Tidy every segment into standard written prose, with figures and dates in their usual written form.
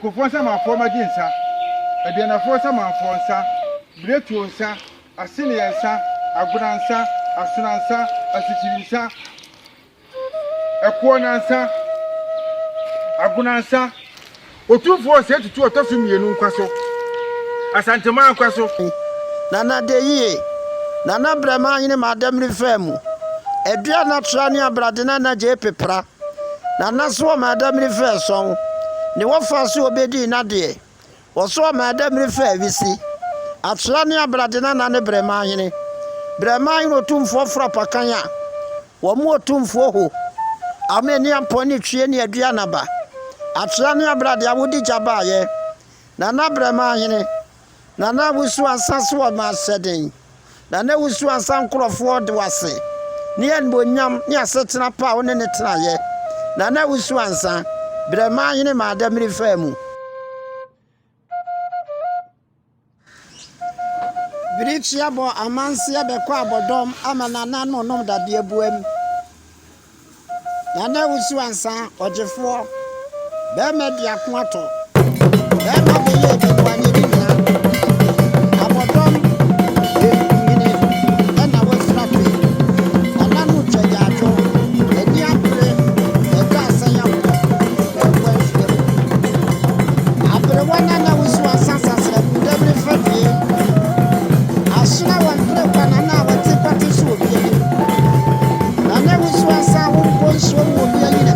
Ekofo nsa ma afọ magi nsa. Aduanafo nsa ma afọ nsa. Bretu nsa, asene nsa, aguna nsa, asuna nsa, asichiri nsa. Ekwo na nsa. Aguna nsa. Otumfo se tutu otosu mienu nkwaso. Asantema nkwaso. Nana deyi. Nana brema yine madam rifemu. Edua na trani abradena na je pepra. Nana so madam rifeson. Ni wofa so obedi na de. Woso madam rife wisi. Atrani abradena na ne brema yine. Brema yine otumfo fra pakanya. Wo mu otumfo ho. Ameni amponi twie ni edua na ba. Atrani abrade awudi jabaye. Nana brema yine. Nana Owusu Ansah so ma seden. Nana Owusu Ansah nkrofo de wase. Ni enbonyam ni asetena pa wo ne tena ye. Nana Owusu Ansah brema yine madam rifemu. Rites abo amansia Bekwai Abodom ama nana no nom dade abuam. Nana Owusu Ansah ojefo be medi akoato. Be ma be ye bedwane bi na. Abodom Benkumhene na wafrape. Nana no twajajo. Edi apre e ka asanya wo. Apre wana na Owusu Ansah sasa ndemre fadie. Asuna wantre kana na wati pati so bi. Nana Owusu Ansah wo ko so wo bi yina.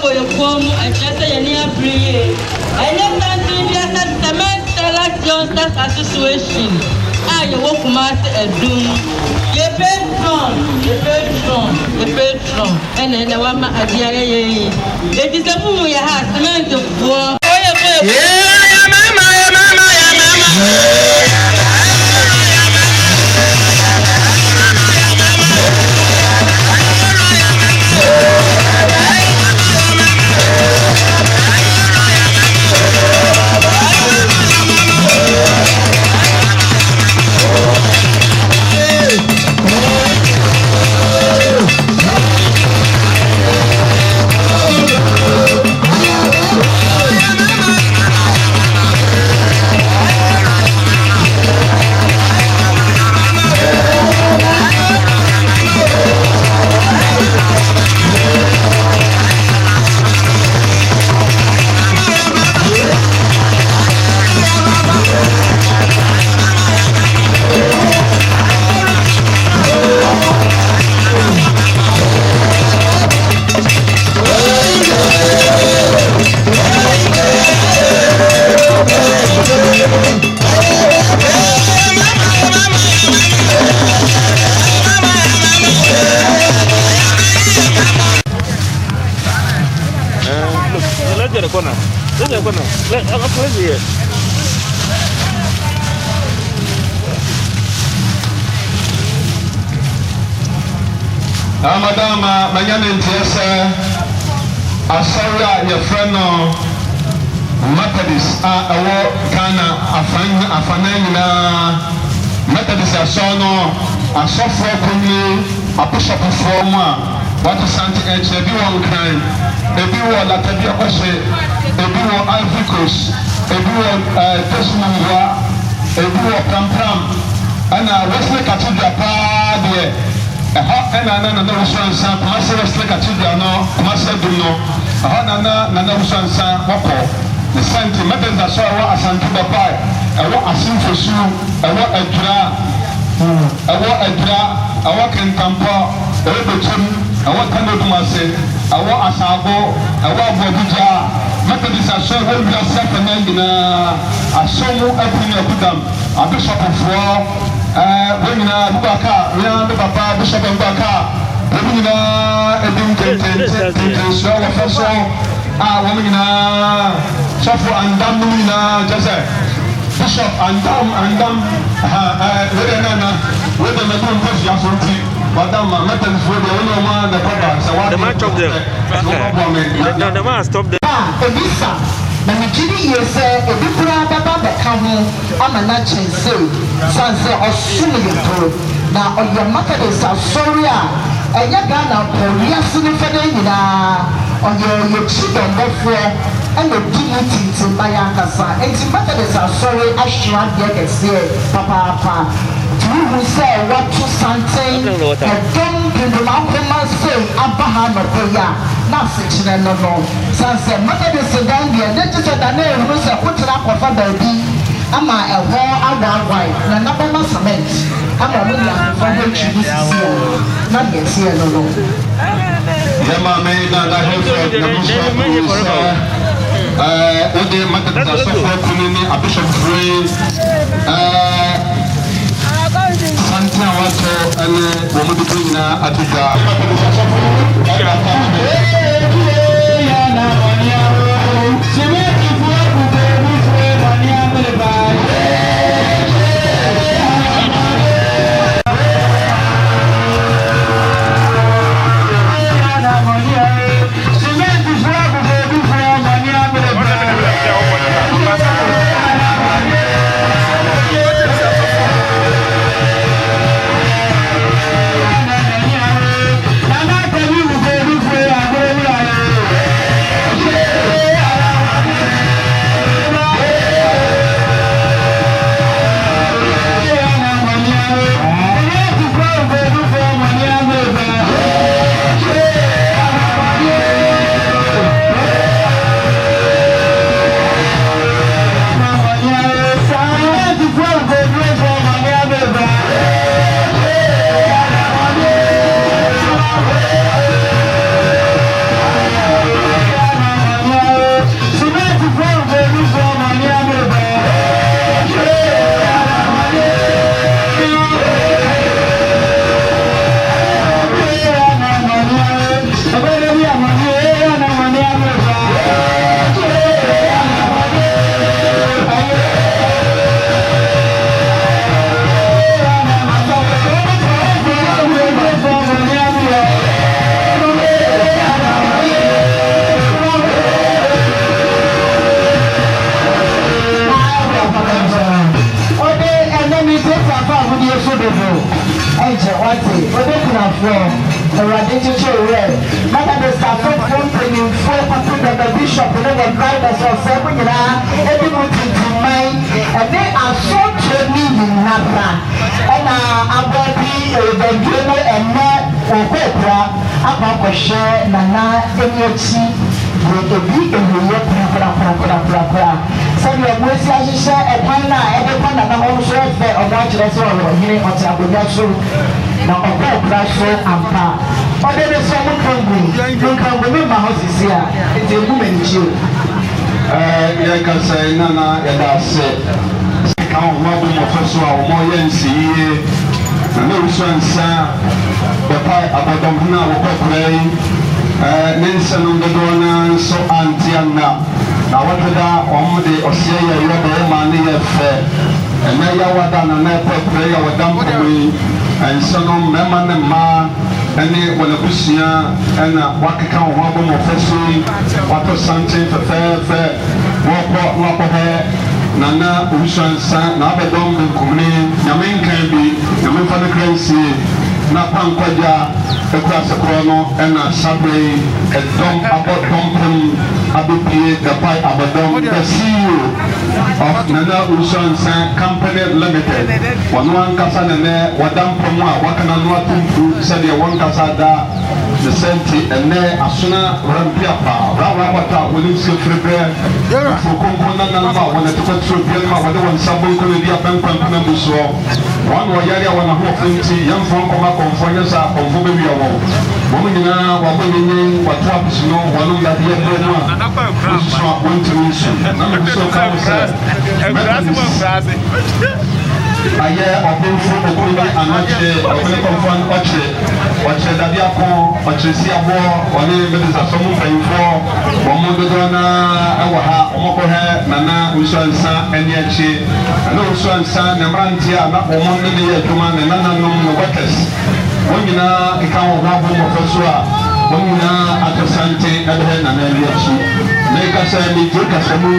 for your form and just a near free. I never did that cement like Johnson's situation. I walk master a doom. You patron, and then the woman at the area. It is a woman you have cement of war. Madam, my name is Asara, your friend, Methodist, Ghana, Afanana, Methodist, Asono, a software company, a bishop of Roma, what is Santi Edge, everyone kind, everyone that have your question, everyone Ivory Coast, everyone Tesmua, everyone Pram, and Wesley Cathedral Pad. And Nana Owusu Ansah, Master Wesley Cathedral, Master Duno, Nana Owusu Ansah, Wako, the Santi, Methodist, Asawa, Asanti Babai, and what a sinful shoe, and what a walk in Tampa, a Ribetum, and what can do Mase, and what Asabo, and what Bodija, Methodist, Asawa, will be a second name in a soul opening of them, a bishop of war. Women are Baka, Rian, Papa, Bishop and Baka, women are a dim show of a show. Women are Shuffle and Dam, Joseph, Bishop and Dam, with the Madame Bush Yasunti, Madame Metals for the only man, the Papa, so what the match of them? The man stopped them. Na mjini yese ebikura baba beka ho ama na chense sanse osunu yeto na oyo Methodist asori a enye Ghana poria sinu fede nyina oyo yechido mbofo ene dignity mbaya kasa enti Methodist asori ahwa de kese papa tuhu se watu santen edom pinduma koma se abaha no boya na se no sanse Methodist dandia ne tete da na ehuru se kotira kofa baabi ama eho agwagwai na nabama cement ama mo ya fa ho chibi sisia na de sie no yema me na da hefe na buso ode Methodist sofa kunini a bishop free Santa wato ane wo mo dukun na atuga asɔfoɔ mpanyinfoɔ papa dada bishop ne the drivers ɔsɛ mo nyinaa ebi mo tuntumman ɛne asɔtwe ne nyinara ɛna abɔ bi ɛdadue no ɛnɛ ɔkɔɔkura aba akɔhyɛ nana ɛni akyi ebi ehuyɛ prapraprapraprapra sɛbi ɔmo esi ahyehyɛ ɛkwan na ɛde kɔ nana hɔ nso ɛfɛ ɔmo akyerɛ sɛ ɔyɛ ɔhene ɔte akonnwa so na ɔkɔɔkura so ampa ɔde ne so ɔmo nkangu mi ma hɔ sisi a eti egu mɛ n'akyi o. Yɛ kasa yi nana yɛda ase sika ɔmo abo mɔfra so a ɔmo yɛ nsiyie na ne Owusu Ansah Bekwai Abodom na wɔkɔkora yi ne nsɛm dodoɔ na nso ante ana na wɔtɔda ɔmo de ɔseɛ yɛ yɛ bɛrima ne yɛ fɛ ɛnɛ yɛ wada na na ɛpɛpɛ yɛ wɔda mpɔmɔ yi nsa no mmarima ne mmaa ɛne wɔn abusua ɛna wakeka wɔn abɔ mɔfra so yi watɔ santen fɛfɛɛfɛ wɔkɔ hɛ nana Owusu Ansah na abɛdɔm Benkumhene Nyame Nkaabi Nyame mfa no kra nsie na pankwadza ekura sekorɔ no ɛna sabre ɛdɔm abɔdɔm pɛm abepie Bekwai Abodom the CEO of Nana Owusu Ansah Company Limited wɔn ankasa nɛnɛ wɔda mpɔm a wakana no atumpu sɛdeɛ wɔn kasa da ne sɛnti ɛnɛ asona rampia paa rawa wɔta a wɔne nsuo firibirɛ fo konko nananam a wɔn ɛtɛkɔ turo bia no a wɔde wɔn nsa bonko no di abɛnkwankwana mu soɔ wɔn wɔyare a wɔn ahoɔfo nti yɛmfo nkɔma kɔmfo nyɛ sɛ akɔmfo bɛwia wɔn nyinaa wɔabɔ nyenye wɔto apesu no wɔnom dadeɛ berɛ mu a wɔsusu a wɔntumi nsu na mebuso ka wo sɛ ayɛ ɔbɛnfo ɔbɛnbi anakyerɛ ɔbɛne kɔmfo ɔkyerɛ dadeɛ ako ɔkyerɛ si aboɔ ɔne medesasɔm mpanyimfoɔ wɔn dodoɔ na ɛwɔ ha wɔkɔ hɛ nana Owusu Ansah ɛne akyi ɛna Owusu Ansah ne mmeranteɛ a na wɔn ne ne yɛ adwuma ne nananom ne workers wɔn nyinaa ɛka wɔn ho abɔ mmɔfra so a wɔn nyinaa atɔ santen ɛde hɛ nana ɛne akyi na ɛkasa megye kasa mu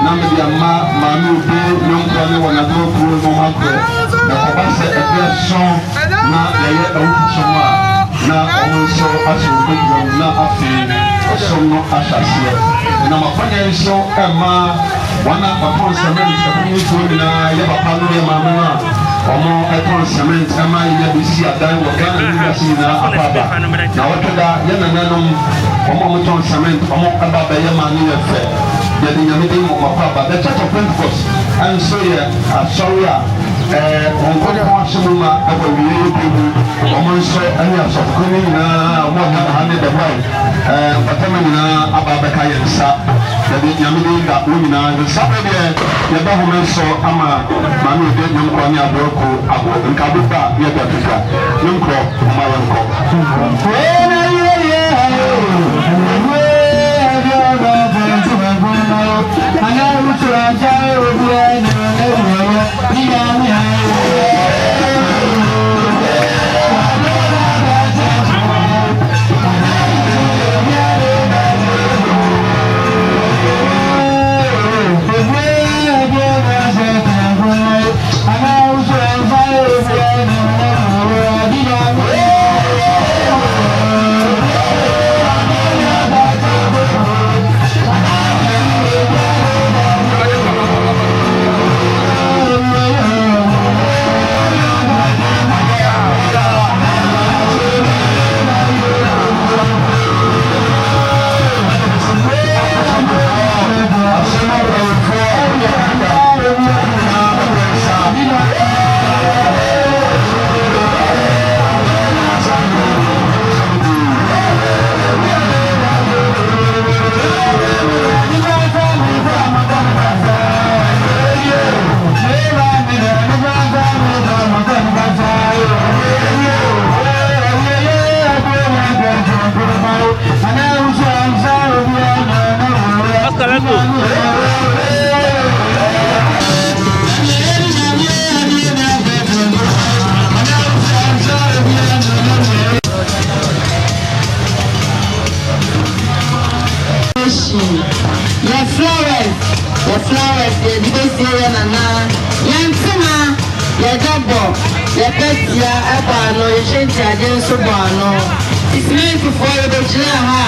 na mede ama maame obi ne nkora ne wɔn adoma kuro no ho akorɔ na ɔba sɛ ɛberɛ sɔn na yɛyɛ awufosom a na ɔmo nso ahyɛ wɔn na afei ɔsom no ahyɛ aseɛ nam akwanya yi so ɛma wɔn a wɔtɔn cement ɛkɔmfoɔ nyinaa yɛ papa no yɛ maame no a ɔmo ɛtɔn cement ɛma yɛ bɛsi adan wɔ Ghana ne wiase nyinaa apaaba na wɔtɔda yɛ nananom ɔmo tɔn cement ɔmo ɛba bɛyɛ maa no yɛ fɛ yɛde Nyame de mu apaaba the Church of Pentecost ɛnso yɛ asɔre a wɔn nkɔkɔ ahyɛ mu ma ɛwɔ wie yɛ bi mu ɔmo nso ɛne asɔfo no nyinaa ɔmo ɔka ha ne dɛbɔi ɔtɛm nyinaa aba bɛka yɛn nsa yɛde Nyame de da wɔn nyinaa nsa bɛ deɛ yɛbɛ home nso ama maame ode ne nkɔ ne aborɔko abo nkabo ba yɛ bɛ tuka ne nkɔ ɔma yɛ nkɔ. The flowers, the Dibesia Nana, Yansima, the double, the Bestia, Abano, the Shinta, the Subano, It's meant for the Jinaha.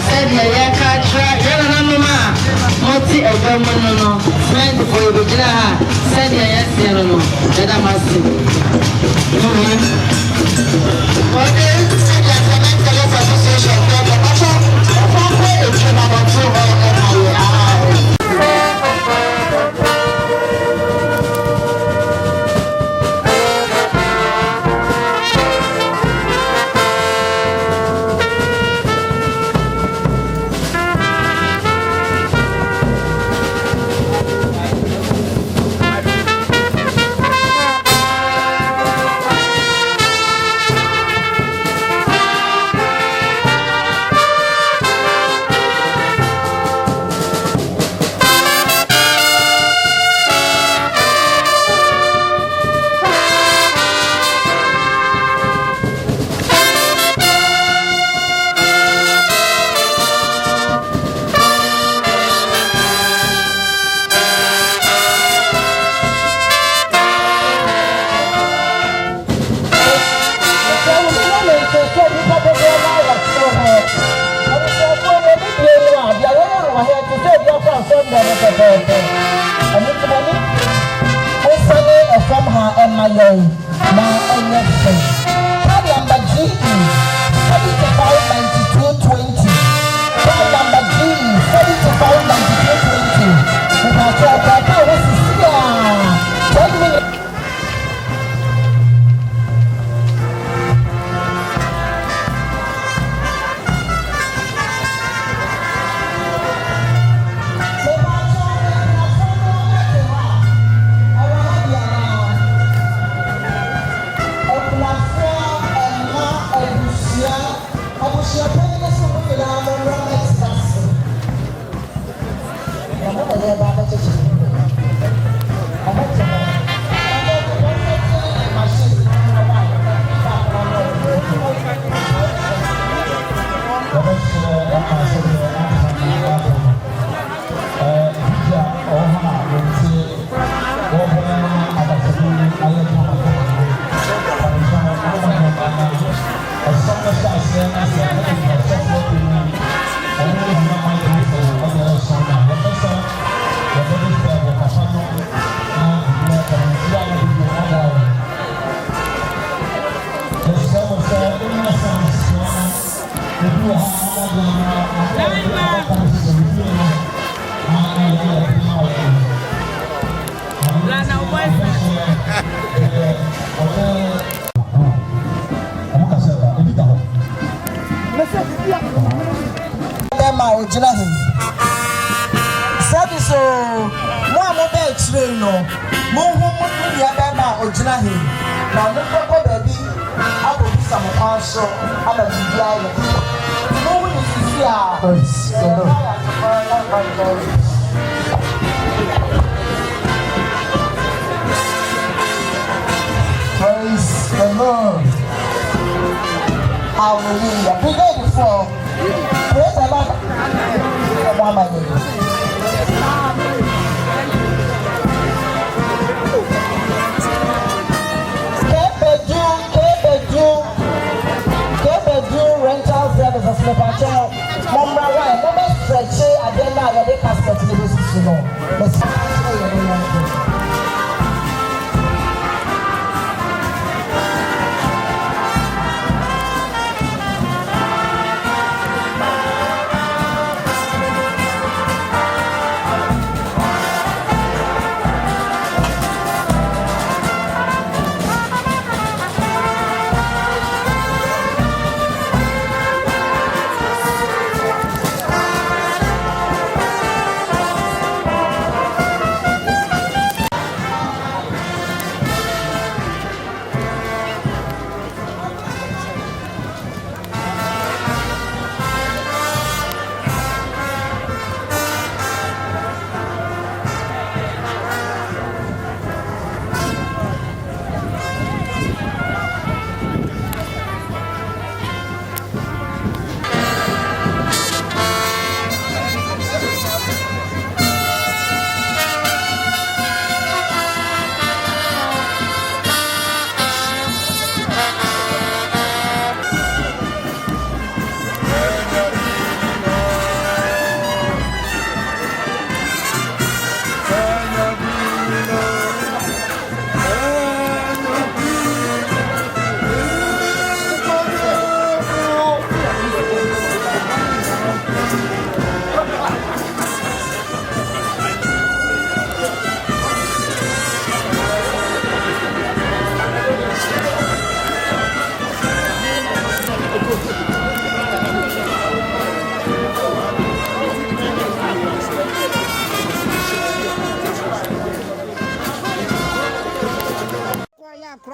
Said Yakatra, Yanama, Moti Ogamono, meant for the Jinaha. Said Yasiano, that I must see. What is the Association?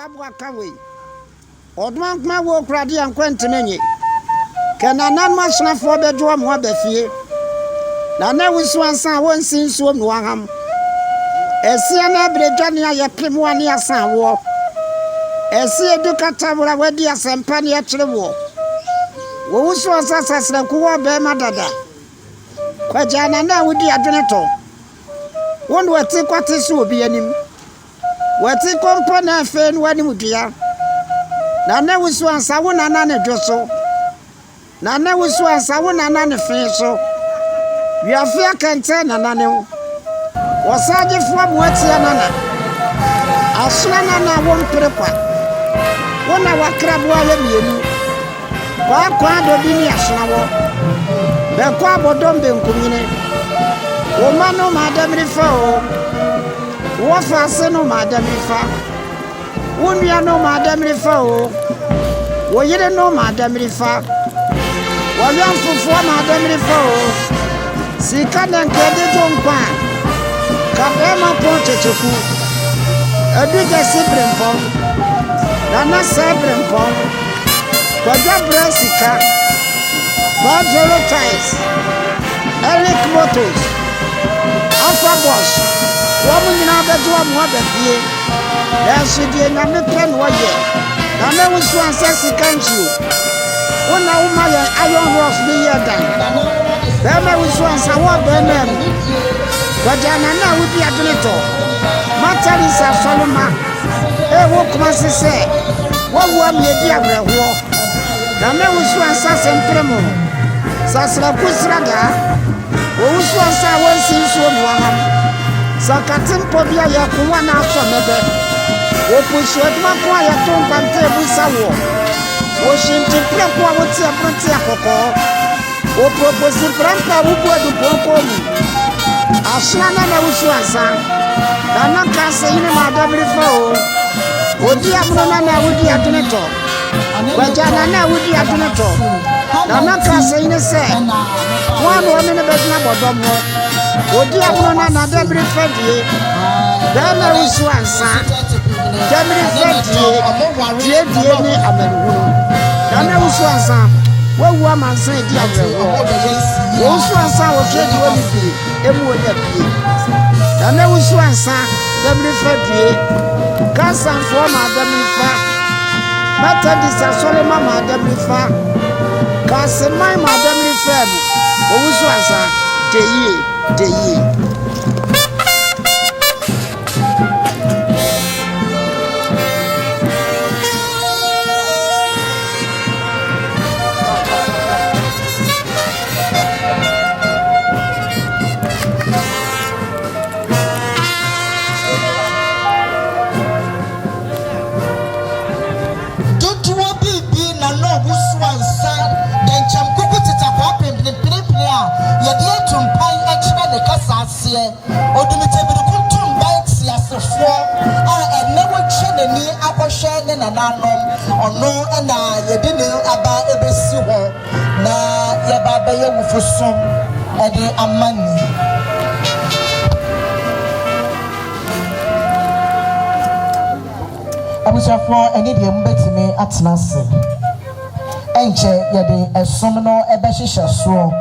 abua kawe odman kuma wo krade ankwentmenye kana nanma sonafo bejo mo abafie na na Owusu Ansah wonsin so no aham esia na bredwane ayepem wane asan wo esia dukata bura wadi asempa ne yekyerebo Owusu Ansah sasranku wo be madada kwajana na wudi adwene to won wati kwate so obi anim wati kompo na afe no wani mudua na Owusu Ansah wo nana ne dwoso na Owusu Ansah wo nana ne fe so wiafia kente nana ne wo wasaje fo muatia nana asuna nana won prepa wona wakrabo aye mienu kwa do bi ni asuna wo Bekwai Abodom Benkumhene wo mano madamri fa o wo fa se no madamri fa wo nua no madamri fa o wo yire no madamri fa wo yamfufo madamri fa o sika den kede jonkwa kabema ponchecheku eduja sibrempon nana sebrempon kwaja brasika Bajero Rites Eric Motors Alpha Boss woman na bejo mo abafie yesu die Nyame pen wo ye na Owusu Ansah country wona wo ma ye iron horse ni ye dan na Owusu Ansah wo be na wajana na wudi adleto matari sa soloma wo kuma sese wo wo mi di abreho na Owusu Ansah sempremo sasra kusrada Owusu Ansah wonsin so muaham sakatin pobia ya kuwa na aso mebe wo pushi oduma kwa ya tompa ntebu sawo wo shinti kwa woti abronti akoko wo propose prampa wo bodu ponkomu asna na Owusu Ansah na kase ine madabri fa o odi amno na wudi aduneto wajana na wudi aduneto na kase ine se wanu wamene bezna bodom ho odi amno na dabri fa die na Owusu Ansah dabri fa die ni amaruhuru na Owusu Ansah wo amansan di abrewo Owusu Ansah wo kedi wo bi emu onya bi na Owusu Ansah dabri fa die kasan fo ma dabri fa mata di sasole ma dabri fa kasemai ma dabri fa Owusu Ansah deyi Abusafo eni de mbetimi atnase enche yede esom no ebehihye so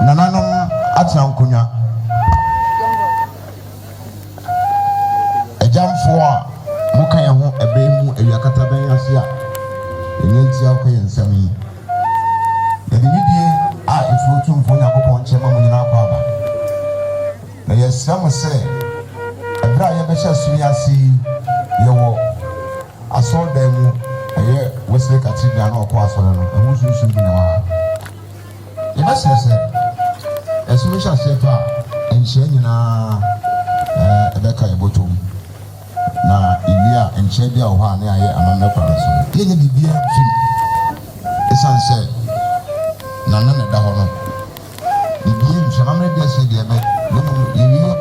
nananom atna nkonya ejamfo a muka ye ho ebe mu ewiakata ben ase a enyentia ko yensam yi na bibidie a efutu mfo Yakobon chema mo nyina kwa aba na yesam se ebra ye behya sumi ase ye wo asoda mu eye Wesley Cathedral na okwa asoda no ehu sunsun bi na wa ye basese esumesha sefa enche nyina Bekwai Abodom na ilia enche bia ho ane aye amamna kwa so ye ne bibia fim esanse na na da ho no bibia mshamamre bia se de me no yewi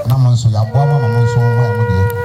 na manso ya boa ma manso ho ya mo de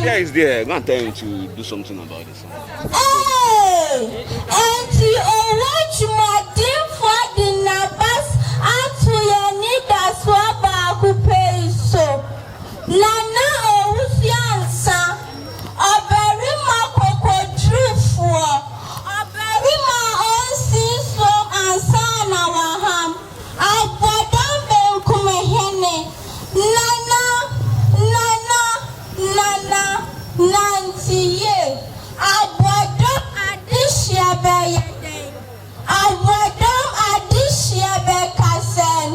media is there. Go and tell him to do something about this. Hey, and you watch my dear for the nabas after you need a swap back pay so. Nana Owusu Ansah, a very much true for a very much so and son our ham. Abodom Benkumhene, Nana, Nancy, Abodom Adishia Bayade, Abodom Adishia Bekasen,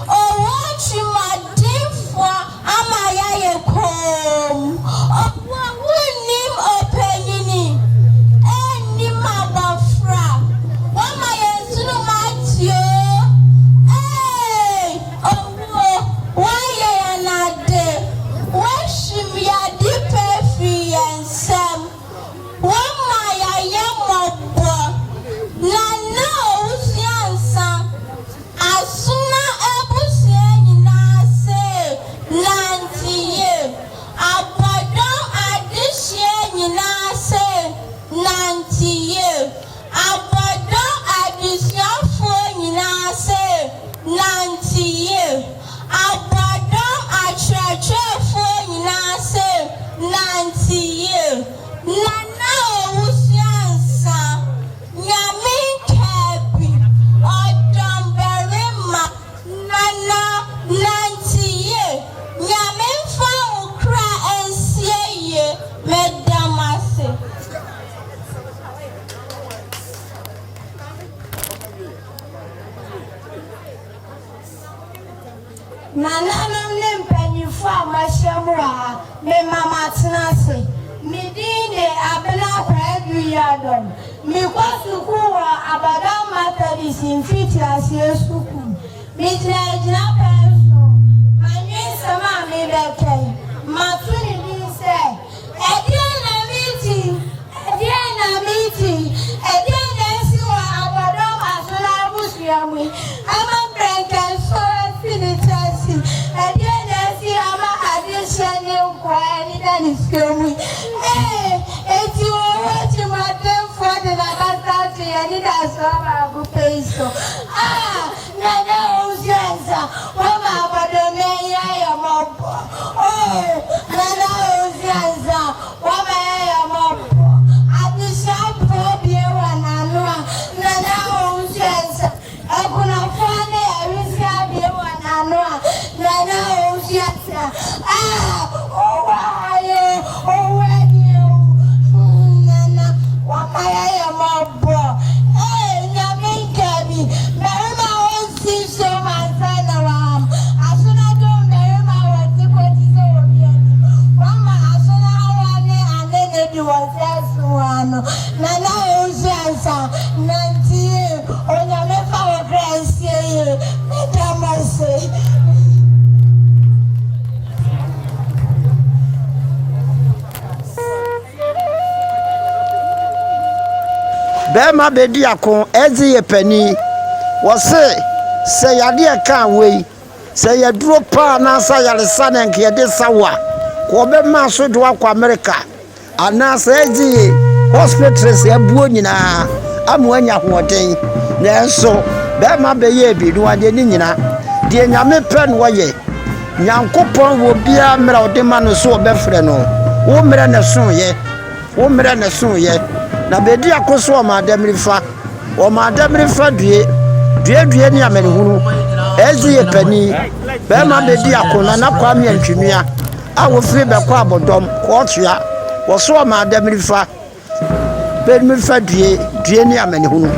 or what you might do for Amaya Kom, or what name opinion, any mabafra, what my instrument. Why not there? Worship ya deep free and some. One my young Nana Owusu Ansah. As soon as I say, Nancy, Abodom addition, I say, Nancy, Abodom addition for I say, Nancy. Abodom a church for you say Nancy Nana Owusu Ansah Nyame Nkaabi Odom Berima Nana Nancy Nyame Mfa ukra ensie medamase Nana mpanyinfo a mahyɛm wɔ ha me mama tena ase me din de abena Bekwai me kɔ sukuu wɔ Abodom Methodist mfiti aseɛ sukuu me gyina pɛn so manwe nsɛm a mebɛkɛe mato ne din sɛ ɛdeɛ na meeting ɛdeɛ na esi wɔ Abodom asɔre abusua mu ama brɛnkɛn so asi ne kyɛnse ɛdeɛ na esi ama adehyɛ ne nkwa ne da ne suamu eti wɔwɔ kyimadenfoɔ de n'abasa to yɛ ne da so baako pɛi so Nana Owusu Ansah wɔma Abodom yɛ ayɛmɔbɔ Nana Owusu Ansah wɔma yɛ ayɛmɔbɔ adesua bie wɔ n'ano a Nana Owusu Ansah ɛkunafoɔ ne ɛresi bie wɔ n'ano a Nana Owusu Ansah ɔwɔ ayɛ ɔwɔ adiɛ Nana wɔma yɛ ayɛmɔbɔ Nyame Nkaabi mɛrima wɔnsi so mansa na wɔam asona do mɛrima wɔte kɔti sɛ obi ani wɔma asona awa ne ane ne di wɔn sɛ so ano Nana Owusu Ansah nantie onyame fa wɔ kra nsie ye medamase Bema bedi akon ezi ye pani wose se yade ka wei se yaduro pa na sa yaresa na nke yede sawa ko be ma so do akwa America ana se ezi hospitals abuo nyina amu anya hoden na enso bema be ye bi no ade ni nyina de nyame pe no ye nyankopon wo bia mra ode ma no so obefre no wo mra na so ye na bedi akoso o ma adamrifa due ni amenhunu ezi ye pani be ma bedi akona na kwa me antwinua a wo firi Bekwai Abodom ko tua wo so o ma adamrifa bedmrifa due ni amenhunu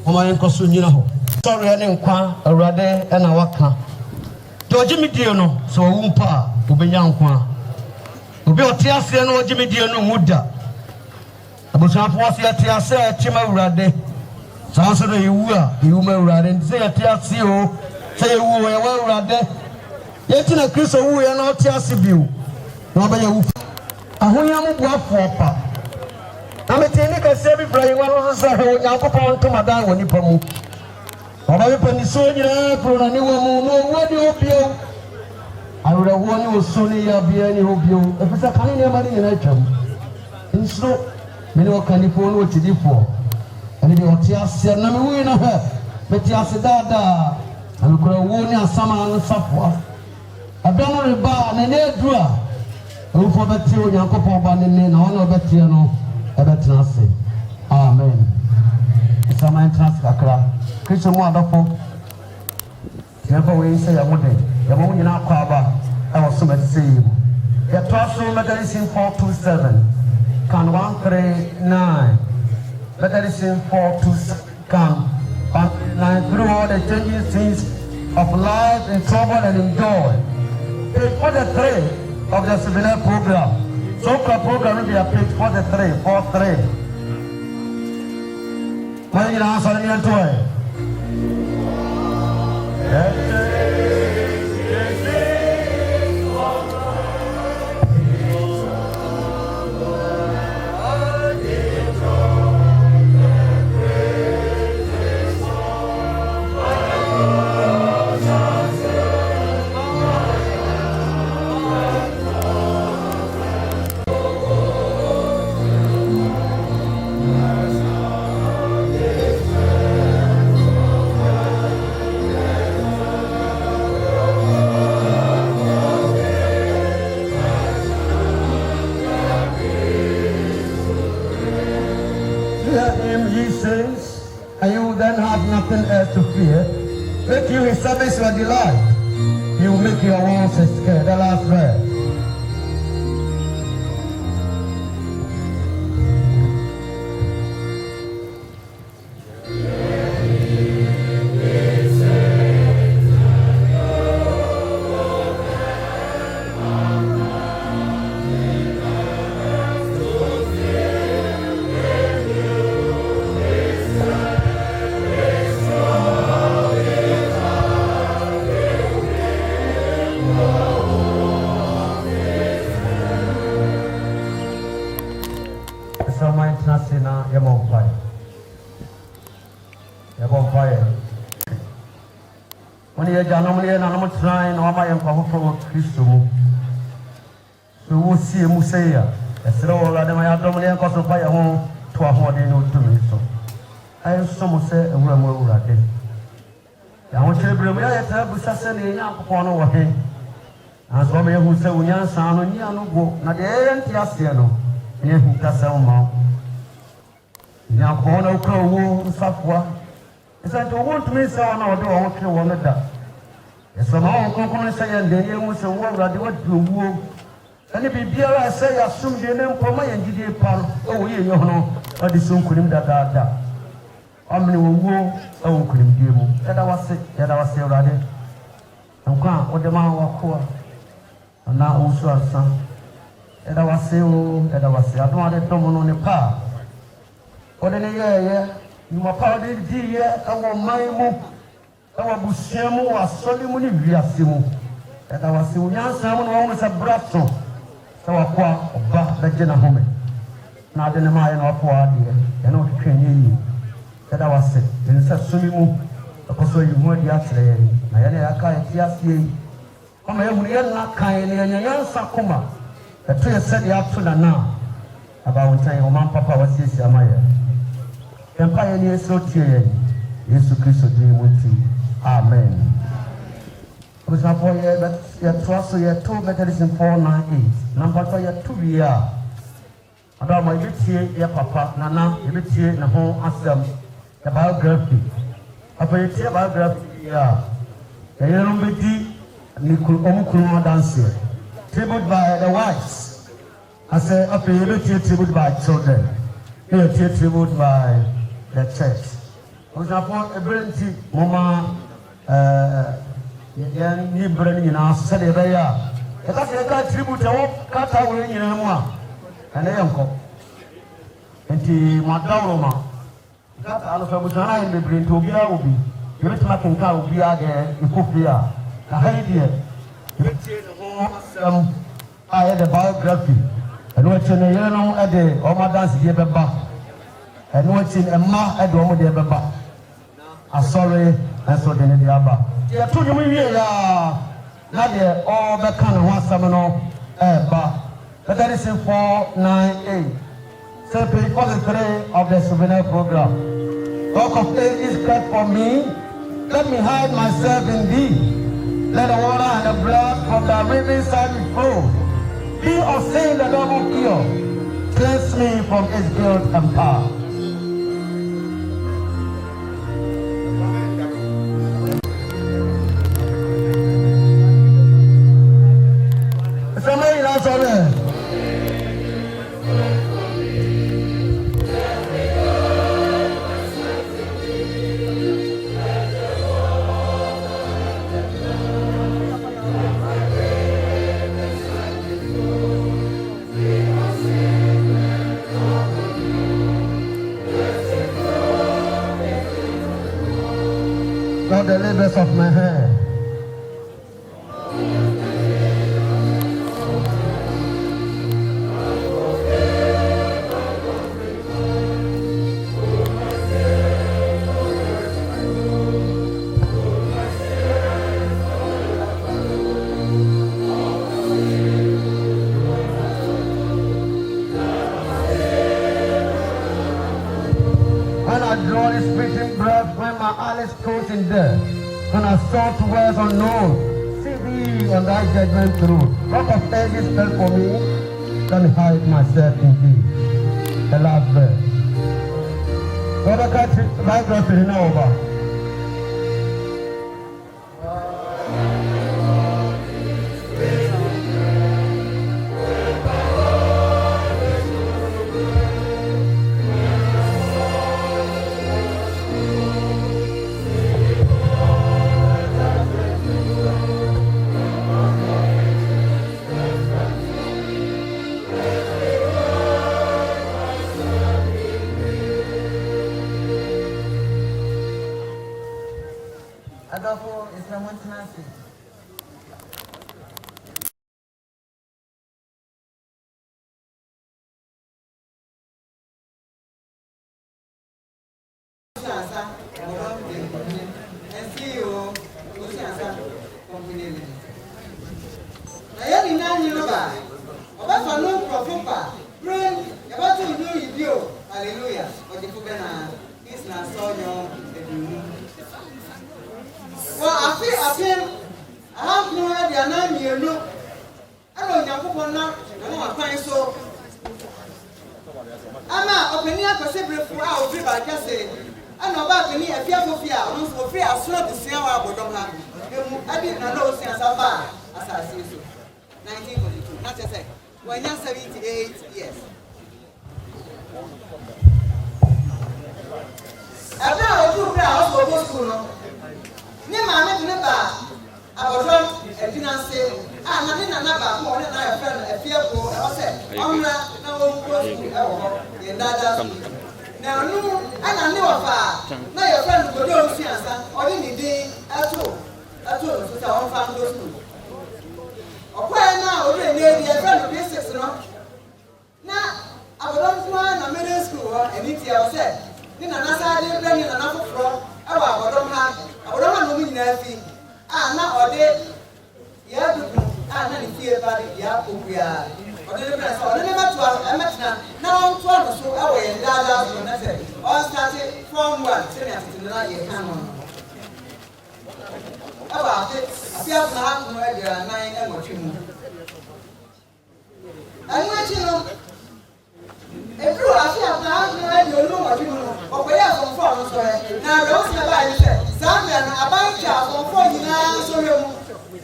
Oma yen koso nyina ho. Sorry ene nkwa awurade e na waka. De me die no so wu mpa obenya nkwa. Obi otiase no me die no muda. Abusafo ase atiase etima awurade. Sanso de yewu a yewu ma awurade nti se atiase o se yewu we awurade. Yeti na Kristo wu ye na otiase biu. Na oba yewu. Ahonya mu boafo pa. Ameteni ka se bi bra yewa no so ho Yakobon to madan woni pamu. Oba be pani so nyina pro na ni wo mu no wodi obio. Awura wo ni osoni ya bia ni obio. Efisa kan ni amari nyina atwam. Nso me no kanifo no otidifo. Ani de otiase na me wi na ha. Metiase dada. Alukura wo ni asama no safo. Abia no reba na ne adura. Ufo beti o Yakobon ba ne na ono beti no. Ebetrase. Amen. Sama entrance kakra. Kristo mu adofo. Yɛfa we say yamode. Yamo nyina akwa aba. Ɛwɔ so mɛtse yi. Yɛtɔ so Medicine 427. Can 139. Medicine 427 can 139 through all the changing scenes of life in trouble and in joy. Page 43 of the seminar program. So the program will be a page 43. What did you answer me to it? Nothing else to fear. Make you his service your delight. He will make your walls scared. The last verse. Trying no my from Christo. So we'll see Musea. I said, oh, rather my abdominal cost of fire home to afford no to me. So I am some say a woman will rat it. I want to bring me a Busassan in Yapon over him. As one who say, we are son on Yano, not the end Tiasiano, near him Casselmo. Yapon, Crow, Safwa. Is that you want to miss on or do I want to one of that? Somehow, Concon say, and then you was a word that what you woo. And if you be I say, assume your name for my and GD Pal, oh, you know, or the soon could him that. How many will woo, oh, could him give you. That I was sick, that I was still ready. I'm gone, what the man was poor. And now Owusu Ansah. That I was still, that I was still, I don't want to come on the power. What in a year, you were powdered, I want my move. Our Bushamu was solely Viasimu. That I was seeing someone almost a brasso. So I call about the Jenna Home. Now then, am I not poor dear? And not train you. That I was sick. In such swimming, because you were yesterday. I can't see. Come here, we are not kind and young Sakuma. The tree said the afternoon now. About time, Oman Papa was this Amaya. Empire near so tear. Yesu Christo dream with you. Amen. Because I for you, but you trust you 2 Medicine 498. Number 2 you 2 year. About my here, your papa, Nana, you bit here, the home ask them the biography. After you tell biography, yeah. The young lady, Nikul dancer. Tribute by the wives. I say, after you tribute by children. You tribute by the church. Ojapon ebrenti mama yan ni brani na sade baya ka tribute wo kata wo nyina mu a ene yanko enti madawro ma kata alo fa busana en bebrenti obi a obi yebeti makenka obi a ge ikofia ka haidie yebeti no I the biography and watching a young at the Oma dance the beba and watching a ma at the Omo de beba. I'm sorry, and so then the Abba. Yeah, to you, not the all the kind of one seminal, but that is in 498. So, because the three of the souvenir program. Rock of ages cut for me, let me hide myself in thee. Let the water and the blood from the river side flow. Be of sin the double cure. Cleanse me from its guilt and power. Somebody else on there. The labors of my hand. When I draw this breathing breath, when my eyes close in death, when I sought words unknown, see thee on thy judgment through. Rock of ages fell for me, let me hide myself in thee. The last verse. What I can't biography in over. Adolfo is from Multimedia. Owusu Ansah, Benkumhene, and CEO Owusu Ansah Benkumhene. Na yeni nani loba, oba no profopa, pray about to do video. Hallelujah. Odifubena, is na sonyo edumu. Well, I have no idea now, you know. I don't know, I find so. I'm not opening up a separate for our people. I just say, I know about me, a fear for fear, for fear, I saw the same Abodom. I didn't know since I was as I see so. 1942, not to say, when you're 78 years. I don't know, I was going to school. Ne maame de ne ba abodom edinanse a na ne nana ba ko ne na ya friend efieko e o se omra na wo ko e wo ho ye dada na anu ana ne wo fa na ya friend go do Owusu Ansah o de ni din ato so ta won fa ndo school okwa na o de ne ya friend be 6 no na abodom ko na middle school ho eniti ya o se ni nana sa de bre ni nana foforo e wa abodom ha Abodom no mi na fi na ode ya dudu na ni fie ba de ya okuya ode ne press ode ne matu emetina na on to no so e wo ye dada so na se on start from 1 se na titi na ye kan no aba afia na ha no e dira 9 e mo twi mu anwa chi no Ebru afia na ha no e di olu mo twi mu okoya from 4 no so e na ro si ba ni se Zambia na abanka for nyina so remu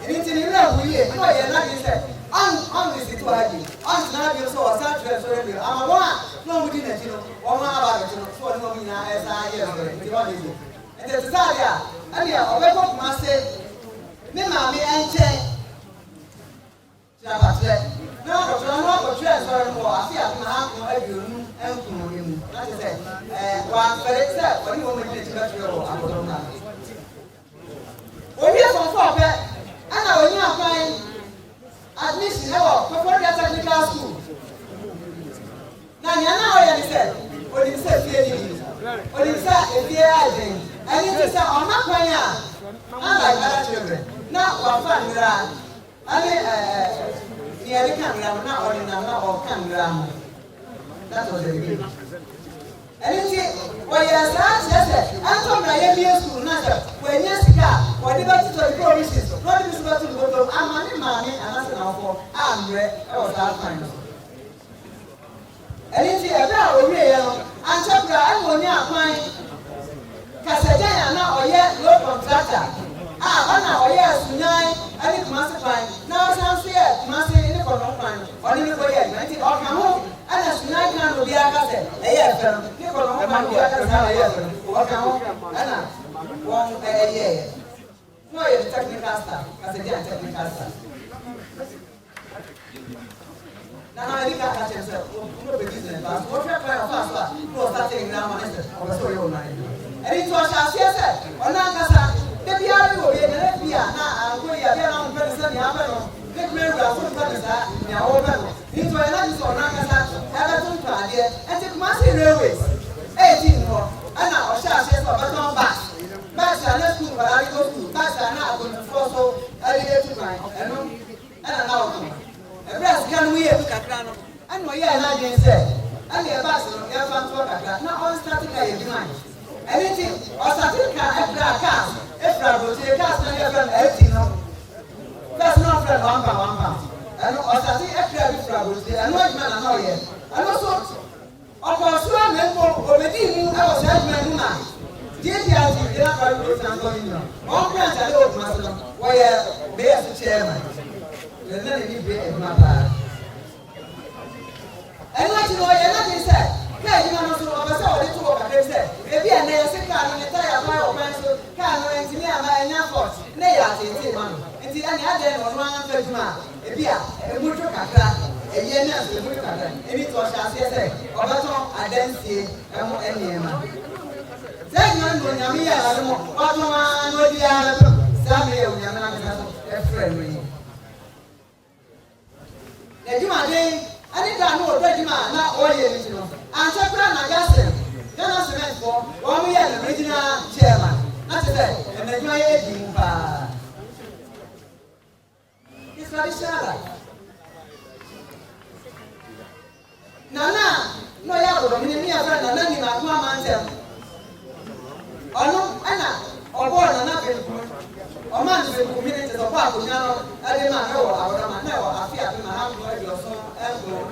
nti ni na wuye no ye na bi se on this to haji on na bi so o sa tre so remu amawa no we didn't know one about it so no me na as I hear the one is and the desire and yeah obeko kuma say me ma me enche jabate na ko no ko try so mo afia ma ha ko aduonu enku mo yemu na say wa fere say oni mo me ti ba tro Abodom na oni e so be ana oni afan admission before the technical school na nyana o ya say oni say fie ni oni say fie ajen ani ti say o ma kwan a like other children na wa fa nira ani ni ari kan nira na oni na o kan nira that was the beginning ani ti o ya sa say anto na ye bi school na say when you sika o di ba ti to the promises no di so to go to amani mami anase na ofo amre e o that kind ani ti e bra o wi e no anto bra ani oni akwan kasajan na oye low contractor ana oye sunyan ani kumase pan na san se kumase ni ko no pan oni ni ko ye nti o kan ho ana sunyan kan no bia ka se e ye fe ni ko no pan bia ka se e ye fe o kan ho ana won ye no ye technical staff kasajan technical staff na ni ka ka se no be business ba o fe pa fa fa no start in na ma ne o so yo na ẹni tí wọ́n ṣe àṣeyẹsẹ̀ ọ̀nà àkàsà débi àárín òye nílẹ̀ bí à náà àgọ́ ìyá bí àwọn ọ̀gbẹ́ni sẹ́ni àbẹ̀ lọ kékeré ìwé àfọ̀tún bẹ́ẹ̀ nìsa ní àwọn ọ̀bẹ̀ lọ nítorí ẹ̀ láti sọ ọ̀nà àkàsà ẹ̀bẹ̀ tó ń tọ́ adìẹ ẹ̀ ti Kumasi railways èyí nù ẹ̀nà ọ̀ṣẹ́ àṣeyẹsẹ̀ ọ̀bẹ̀ tó ń bà báàsì àná skul bàrà àríkó skul báàsì àná àgùnfọ́ so ẹ̀ríyé tù kàn ẹ̀nu ẹ̀nà náà ọ̀tún ẹ̀bẹ̀rẹ̀ sìkà ni wíyẹ̀ kakra no ẹ̀nà ọ̀yẹ́ ẹ̀ náà dín sẹ̀ ẹ̀nà ẹ̀ báàsì no ẹ̀ fà ń tọ́ kakra náà ọ̀ ń sátìkà yẹ̀ bí náà anything or certificate extra cars extra road cars na your friend everything no that's not friend one pound and or certificate extra road and no man na here and also okoso amembo obedi mu e o se man na JDRT dey na carry road and go in no one branch dey o ma so no where be as chairman le na ni be e ma ba and what you know you not be said ka ji ma no so o ba se o dey to o ka dey say ebi ene se ka no ne tire ba o ban so ka no engineer ma enya fault ne ya tete ma no nti ene ade no no an fa juma ebi a emuto kakra eye na so emuto kakra eni to sha se se o ba to adansie emo ene ma se no nyame ya la mo o to ma no di ara sa me e nyame na ka so e friend ni e juma de ani da no o do juma na o ye ni no an se kra na gase Ghana cement for one year the original chairman. That's it. And then you are it's traditional. Nana, no ya Abodom ni friend Nana Nimako Amantem. Ono ana obo Nana Benkumhene. O man Benkumhene to pa ko nyano ade ma no Abodom na o afia be ma ha go e so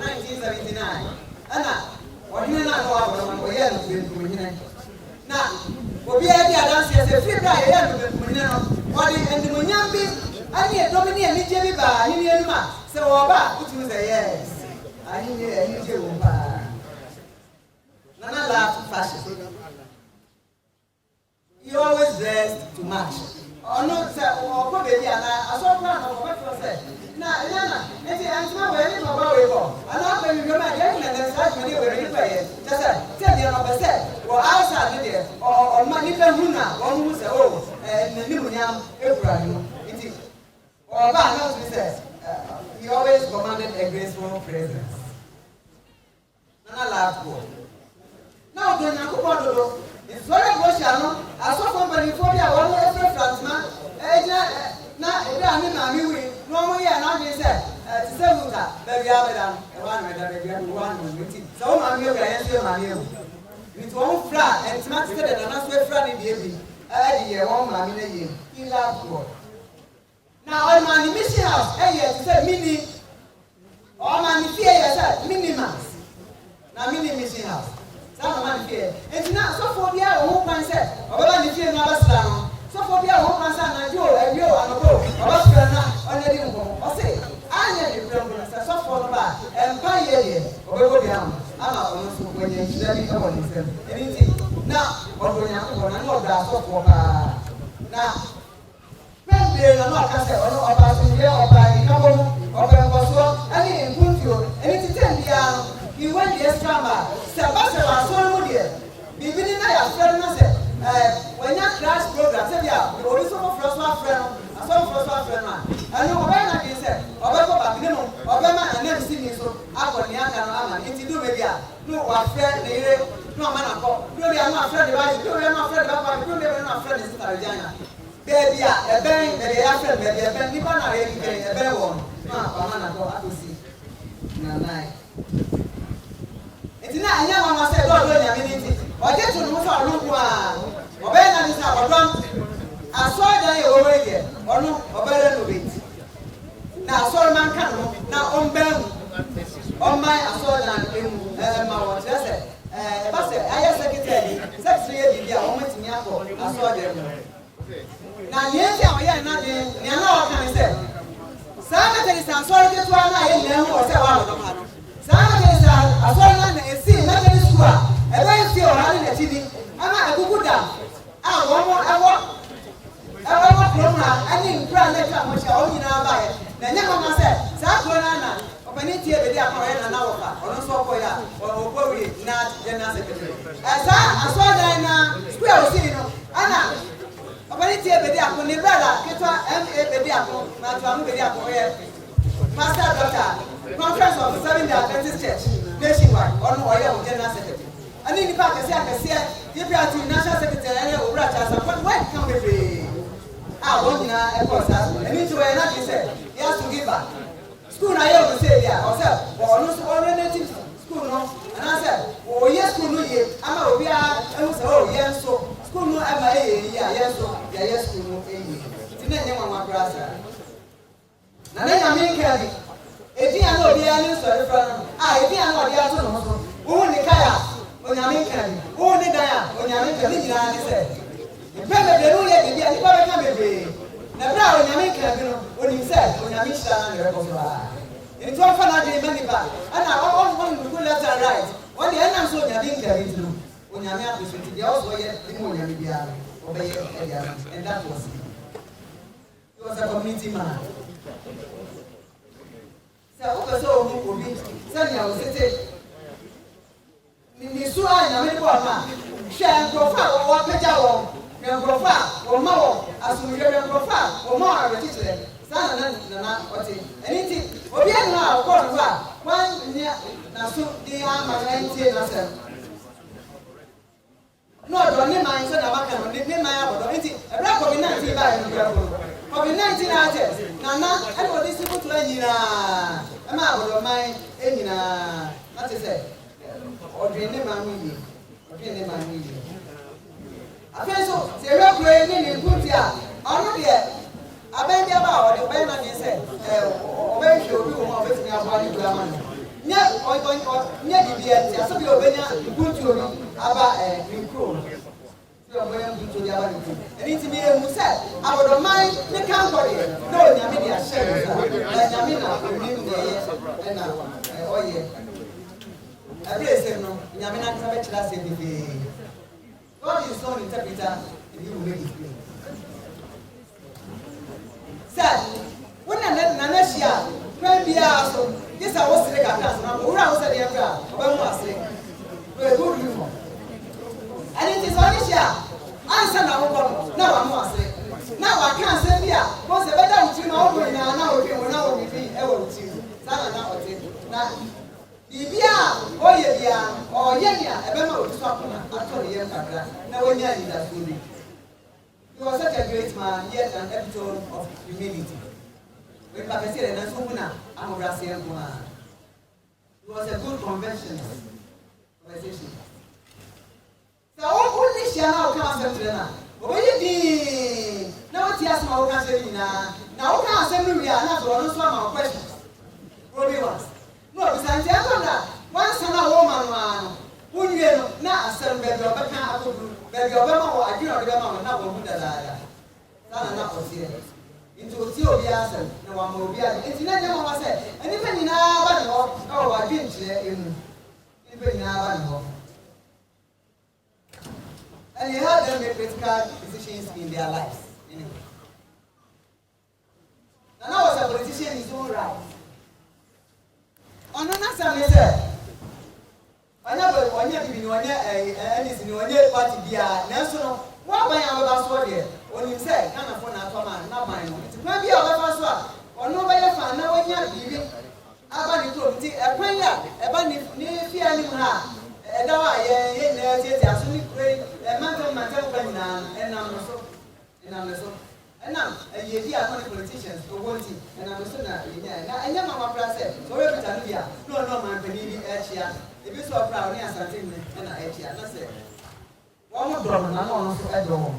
1979. Ana Odine na no Abodom ko ye no Benkumhene na obi e di adanse se fi bra ye no Benkumhene no odi endimunyam bi ani e domini e nije bi ba ni ni enuma se wo ba utu say yes ani ni e nije wo ba Nana laugh fashion you always dressed to match ono se o ko be di ana aso plan o ko say na yana enti antuma we ni baba we ko ana ko mi ma ye na na sa me ni we ni pa ye just say dey no be say wo outside ni dey o ma ni be hu na wo hu say o na ni munyam ebura ni enti o ba na so say he always commanded a graceful presence Nana laugh go now do na ko do it's very emotional no aso company for dia wo no every flatman na ebe ani na mi wi no mo ye na dey say ti se muka be bia be dan e wa na be bia do wa no ti so ma mi o ga yen se ma mi o ni to on fra and ti ma ti de na so fra ni bi ebi di ye won ma mi na ye he love God now all man the mission house ye ti say mini all man the fear ye say minimas na mini mission house sa man fear and na so for bia o pan say o ba ni fear no abasra no so for bia o pan say na jo e yo anobo o ba sra na o ne di nko o say anya di problem say so for no ba empa ye o be go bia ama ɔno nso wɔnyɛ nhyira bi ɛwɔ ne nsam ɛni nti na ɔdo Onyankopɔn na ɔda asɔfoɔ paa na pɛmpire na ɔka sɛ ɔno ɔba asomdwe ɔba nkabɔ mu ɔba nkɔsoɔ ɛne nkuntuo ɛni tete biara no iwe di extra mile sɛ basa wɔ asɔre mu deɛ biribi ni na yɛ afrɛ no sɛ wɔnya crash program sɛ bi a obi so foforɔ so afrɛ no asɔre foforɔ so afrɛ no a ɛno ɔbɛyɛ na de sɛ ɔbɛkɔ bakene mu ɔbɛma anam si ni so akɔ ne aka no ama nti du baabi a no wafrɛ ne yere no ɔma na kɔ do bi a no afrɛ de ba do bi a no afrɛ de ba do bi a no afrɛ de sita regina baabi a ɛbɛn baabi a afrɛ baabi ɛbɛn nipa na ayɛ bi ɛbɛn wɔ no a ɔma na kɔ akɔsi na nan nti na anya mama sɛ dɔɔdɔ Nyame ne nti ɔgye to no fa ɔno ko a ɔbɛyɛ na de sɛ ɔdɔm asɔɔdan yɛ wɔwɔ yɛ ɔno ɔbɛyɛ no bɛti na asɔre man ka no na ɔmbɛn mu ɔmman asɔɔdan emu ma wɔn kyerɛ sɛ ɛba sɛ ayɛ sɛkitɛri sɛkitɛri yɛ bibi a wɔn tumi akɔ asɔɔdan mu na nea ti a ɔyɛ na de nea na ɔka ne sɛ saa mɛtɛri sɛ asɔre ketewa na ayɛ nyina ho ɔsɛ wɔn ɔdɔm ha no saa mɛtɛri sɛ asɔre na esi mɛtɛri sukuu a ɛbɛyɛ fi ɔha ne n'akyi ni ama ɛkuku da a wɔn ɛwɔ kurom ha ɛne nkura ne atwa mo hyɛ wɔn nyinaa baeɛ na nyɛ mama sɛ saa kuro no ana ɔpani tie bɛdi akɔ ɔyɛ nana wɔfa ɔno nso ɔkɔyɛ a ɔkɔ wie na general secretary saa asɔɔdan na sukuu a osii no ana ɔpani tie bɛdi akɔ ne brada ketewa ma bɛdi akɔ na atuamu bɛdi akɔ ɔyɛ master doctor conference of Seventh-day Adventist Church nationwide ɔno ɔyɛ o general secretary ɛne nipa akɛseɛ yɛpia to national secretary ɛyɛ owura kyasa wɔn ka bebree a wɔn nyinaa ɛkɔ saa ɛni nti wɔyɛ n'adi sɛ yɛ to give back school na yɛ wɔn sɛ yɛ a ɔsɛ ɔno nso ɔno native school no anaasɛ ɔyɛ school no yie ama obiara ɛhu sɛ ɔyɛ nso school no ɛma ɛyɛ yie a yɛ nso yɛyɛ school no ɛyie ti na nyɛ wɔn akora saa na ne Nyame Nkaabi edi a na obiara ne nsɔre fɛ no a edi a na ɔde ato ne ho so ohun ne kaya Nyame Nkaabi ohun ne dan a Nyame Nkaabi ne nyinaa ne sɛ bebree no yɛ bibi a nipa bɛka bebree na bere a Nyame Nkaabi no onim sɛ Nyame hyira na ne rekɔ so a nti ɔfa na de ma nipa ana ɔn go left and right ɔde ɛnam so Nyame Nkaabi nti no Nyame apɛso nti deɛ ɔsɔ yɛ ne mu Nyame biara ɔbɛyɛ ɛde ama and that was it was a community man sɛ wopɛ sɛ ɔhu obi sɛnea ɔsete ne su a Nyame de bɔ ɔma hwɛ nkurɔfo a wɔwɔ apagya wɔn nkurɔfo a wɔma wɔn asomdwe nkurɔfo a wɔma wɔn awerɛkyekyerɛ saa nana ɔte ɛne nti obi ɛno a ɔkɔ no hɔ a wɔanyɛ n'aso de ama no ɛntie n'asɛm na ɔdɔ ne man sɛ na waka no ne man abɔdɔ nti ɛberɛ COVID-19 baeɛ no bɛrɛ kɔ COVID-19 akyɛ nana ɛne ɔde si fotoa nyinaa ɛma abɔdɔ man nyinaa ate sɛ ɔdwe ne man ho yie ɔdwe ne man ho yie afei so sɛ ɛwɛ kuro yi ne ne nkuti a ɔno deɛ abɛn bi aba a ɔde ɔbɛn na ne sɛ ɔbɛhwɛ obi wɔ mu a ɔbɛtumi aboa ne kura ama no nyɛ bibia nti asɛ bi a ɔbɛnya nkuti obi aba ne kuro no sɛ ɔbɛnya nkuti obi aba ne kuro ɛne nti mi ehu sɛ abɔdɔman ne kankɔ deɛ na Onyame de ahyɛ no sa na Nyame na onim na ɛyɛ ɛna ɔyɛ ɛberɛ sɛm no Nyame na nkasa bɛkyerɛ asɛ bebree God is not an interpreter and he will make it plain. Sir, when Nana Shia, when we are so, this I was saying, who I was saying, when we are saying, we're good reform. And it is only Shia. Answer now, now I'm not saying. Now I can't say here, once a better team over now, we be able to. Now, Bibia, Oyebia, or Yenya, a member of Swapana, actually, now when you're in that school. He was such a great man, yet an epitome of humility. When Papa said, and Sumuna, I'm a Brazilian woman. It was a good convention conversation. So, all this year now comes to Lena. But when you did, now what he asked my country now, can't send me not to answer my questions. Robbie was. No, besides that, once a woman, who you know, not a certain baby of a kind of baby of a or I do not remember now who the liar. Not enough of serious. Into Theobias and no one will be at the internet. Never was said, and even in our oh, I didn't share in Even now, and you help them make critical decisions in their lives. And I was a politician in his own right. On another side, he said, I never want you to be one year party. National, what by our last word when you say, can't afford a command, not mine. It might be our first one, or nobody found no one yet giving. Abani to a prayer, a bunny near Fianima, a dawa, a great, a man, and I'm so. And now, you hear politicians who want it, and I'm so now. I never want to say, so every time here, no, man, Penny, Achia, if you saw proud, yes, I think, and I Achia, that's it. One more drum, and I want to add home.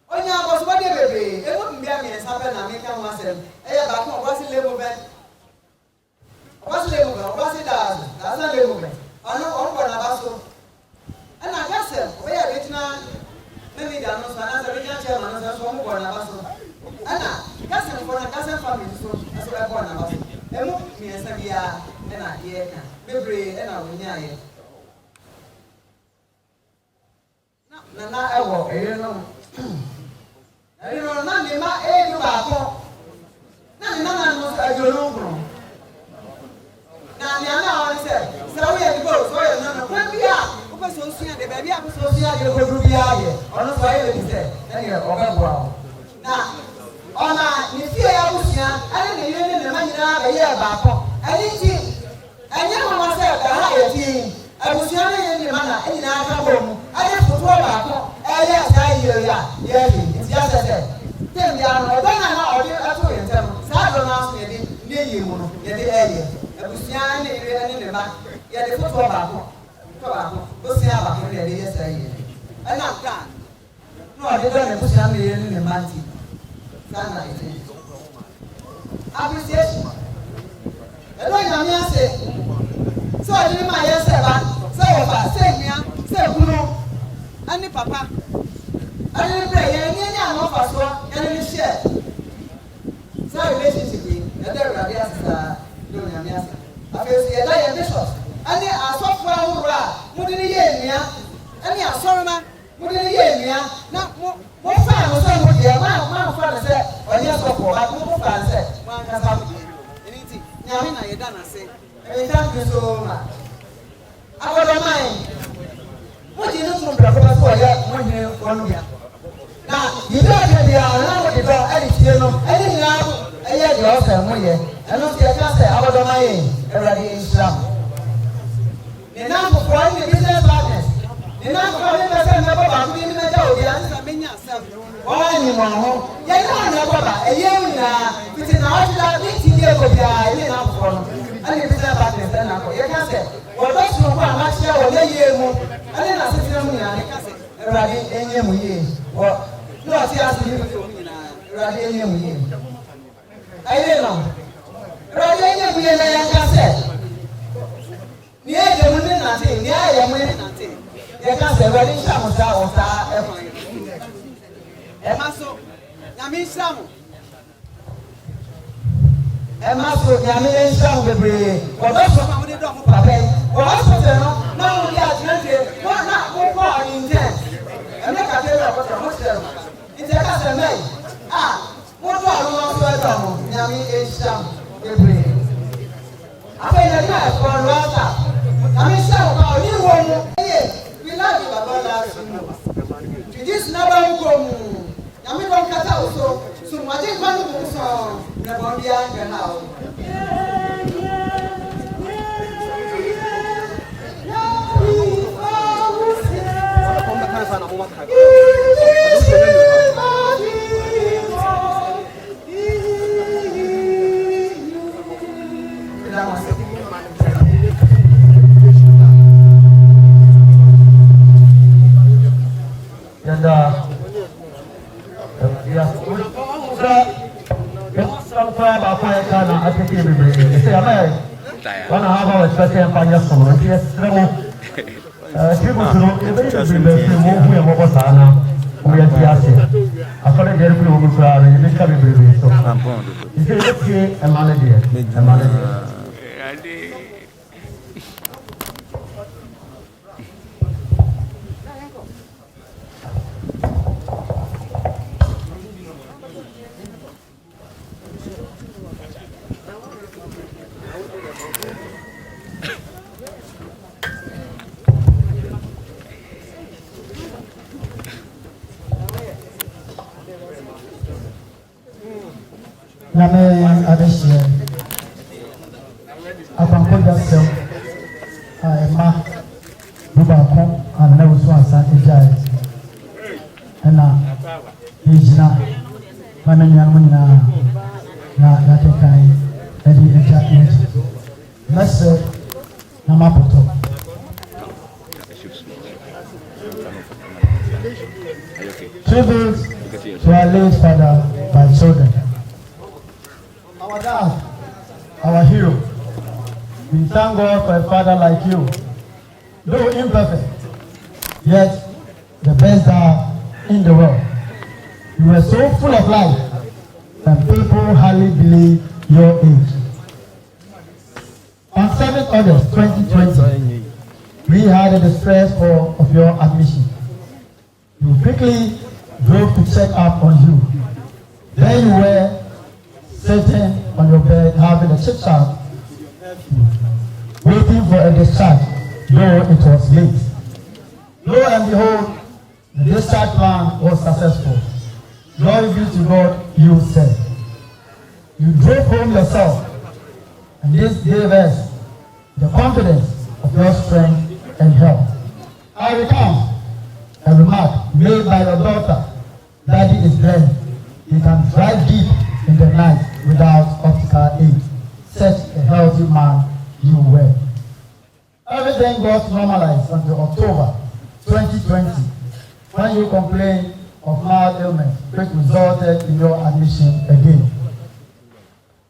Oh, yeah, was what baby, it wouldn't be a man, something I make myself. Eh, back home, what's the label bed? What's the label? What's it? That's a label bed. I know one Abaso. And I guess, we are rich now. Maybe they are not a regional chairman, as one born Abaso. Anna, cousin for a cousin family, so as well born Abaso. And look me as a year, and I hear, maybe, and I will hear it. Nana, I walk, you know. I don't know, none of my aid about. None of us, you know. Now, I said, so we have to go, so we are. So see the baby, I'm so see you go to the eye. On the way, he said, and you're over. Now, on a Nifia, I didn't the money a year back. I didn't, I never myself a higher team. I was young in the manner in our home. I didn't put one back. Yes, I hear ya. Yes, it's just as I said. Then we are not going to tell you. Saddle asked me, near you, get the area. I was young in the back. Yet the football back. Go see about it yesterday. And not done. No, I didn't push on in the manty. Appreciation. And when I say, so I didn't my answer, say me, say Bruno, and the papa. I didn't play any offer, so and any share. So relationship, and there are doing a answer. I feel the entire bishop. And they are so far, wouldn't you hear me? And they are sorry, man, wouldn't you hear me? Now, what fire was I with you? My father said, or yes, of course, I won't answer. One has happened. Anything. Now, I done, I say, thank you so much. I got a mind. What do you know from the one year, 1 year? Now, you don't have the hour, the door, any now, a year, you also 1 year. And look, I can't say, I got a mind, everybody in Islam. The number for the business partners. The number for the person about being a job, the answer being yourself. Or anyone, yet a year now, which is now 18 years of the island for and the business partners. And you can say, well, that's no one much here or a year more. And then I said, I can't say, Raddy, any year. Or no, I see you, Raddy, any year. I don't know. Raddy, any year, I can say. Near the women, nothing, near the women, nothing. They can't say, well, in some of Emaso, Nyame Nsamu. Emaso, Nyame Nsamu bebree. Odo so ma wode do ho papa. O hospital no, na wo dia atene, wo na wo ko intent. E me ka tell you about hospital. Ite ka se mai. Wo do aro no so edo ho. Nyame Nsamu bebree. Abe na ka ko no ata. Nyame Nsamu ka oni wo mu. We love you baba la sunu. This never go. Nyame don kata oso so maje kwanu ko so na bon bia ga na o One hour was better than your summer. Yes, people know the very move your mobile sana. We are the I thought there will be a discovery. So I'm going to say, a manager. abɛhyia akwankɔgya sɛm a ɛma bu baako ana Owusu Ansah agyae ɛna yɛgyina ma na nnuanom nyinaa na yɛakekan ɛde agya n'akyi mɛsɛ na mapotɔ. Tribute to our late father by children. Our dad, our hero. We thank God for a father like you. Though imperfect, yet the best dad in the world. You were so full of life that people hardly believe your age. On 7th August 2020, we had a distress call of your admission. You quickly drove to check up on you. There you were, sitting on your bed having a chit-chat, waiting for a discharge, though it was late. Lo and behold, the discharge plan was successful. Glory be to God, you said. You drove home yourself, and this gave us the confidence of your strength and health. I recount a remark made by your daughter. Daddy is dead. He can drive deep in the night without optical aid. Such a healthy man you were. Everything got normalized until October 2020, when you complained of mild ailment, which resulted in your admission again.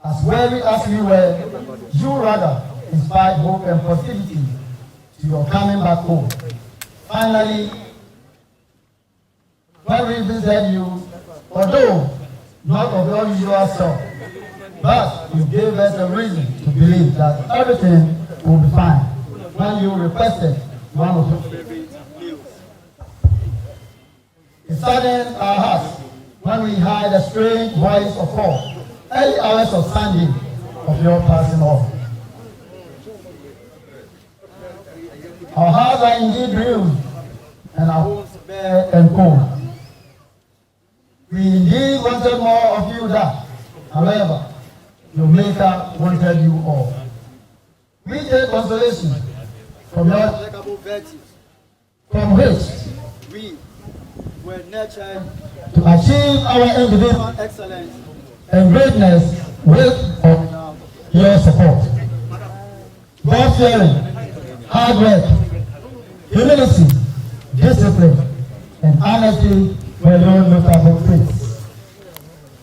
As weary as we were, you rather inspired hope and positivity to your coming back home. Finally, when we visited you, although not of your usual self, but you gave us a reason to believe that everything will be fine when you requested one of your favorite meals. It saddened our hearts when we heard a strange voice of call, early hours of Sunday, of your passing off. Our hearts are indeed bruised, and our homes bare and cold. We indeed wanted more of you that, however, your Maker wanted you all. We take consolation from your unshakable virtues, from which we were nurtured to achieve our individual excellence and greatness with your support. God-fearing, hard work, humility, discipline, and honesty were your notable traits.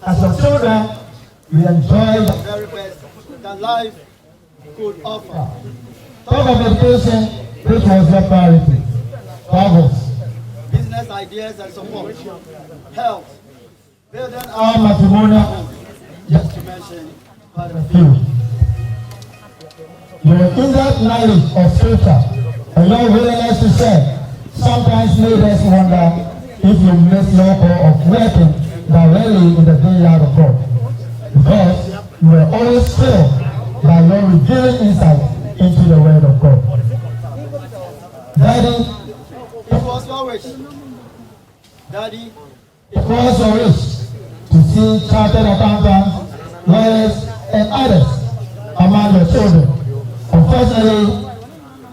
As your children, we enjoy the very best that life could offer. Talk of education, which was your priority. Travels, business ideas and support, health, building our matrimonial home, just to mention but a few. Your in-depth knowledge of scripture and your willingness to share sometimes made us wonder if you miss your call of working directly in the vineyard of God. Because you were always filled by your revealing insight into the word of God. Daddy, it was your wish. Daddy, it was your wish to see chartered accountants, lawyers, and others among your children. Unfortunately,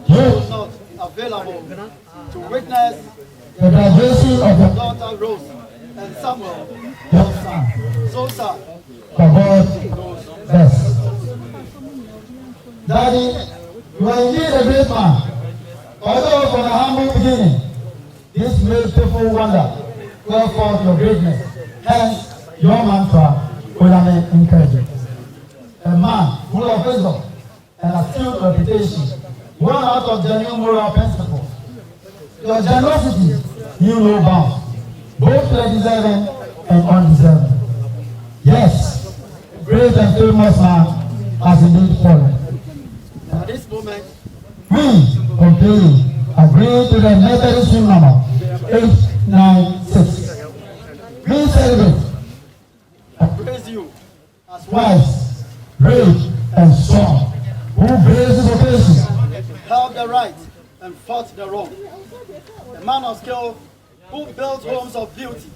you were not available to witness the graduation of your daughter Rose and Samuel, your son. So sad. For God knows best. Daddy, you are indeed a great man. Although from a humble beginning, this made people wonder where forth your greatness. Hence, your mantra, Nyame Nkaabi. A man full of wisdom and astute reputation, born out of genuine moral principles. Your generosity knew no bounds, both the deserving and undeserving. Yes, great and famous man has indeed fallen. At this moment, we completely agree to the Methodist hymn number 896. We celebrate and praise you as wise, brave, and strong, who graced this occasion, held the right and fought the wrong. A man of skill who built homes of beauty,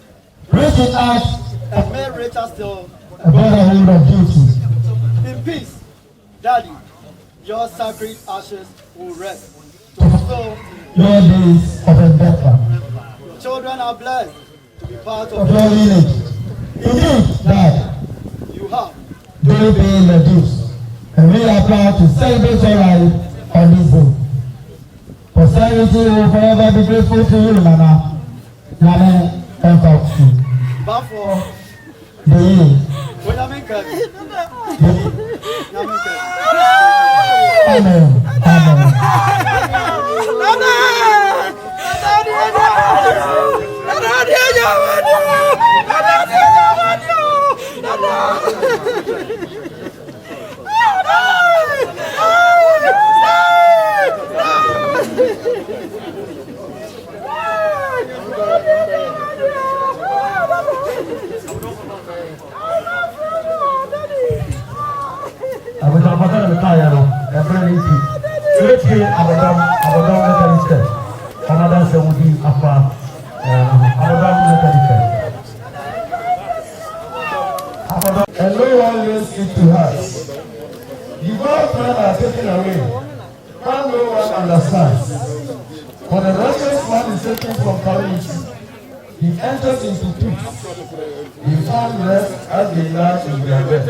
rich in art, and made richer still a brotherhood of duty. In peace, Daddy, your sacred ashes will rest. To fulfill your days of endeavor. Children are blessed to be part Of of your lineage. Indeed, Dad, you have. they pay the dues, and we are proud to celebrate your life on this day. Posterity will forever be grateful to you, Nana. Nyame Nkaabi. But for The year. Nyame Nkaabi. Nyame Nkaabi. Amen. Amen. Abodom retire no. Every easy. Late Abodom Methodist. Another Saudi Afa. Abodom Methodist. And no one lays it to us. The gods men are taken away, and no one understands. For the righteous man is taken from calamity. He enters into peace. He found rest as they lie in their bed.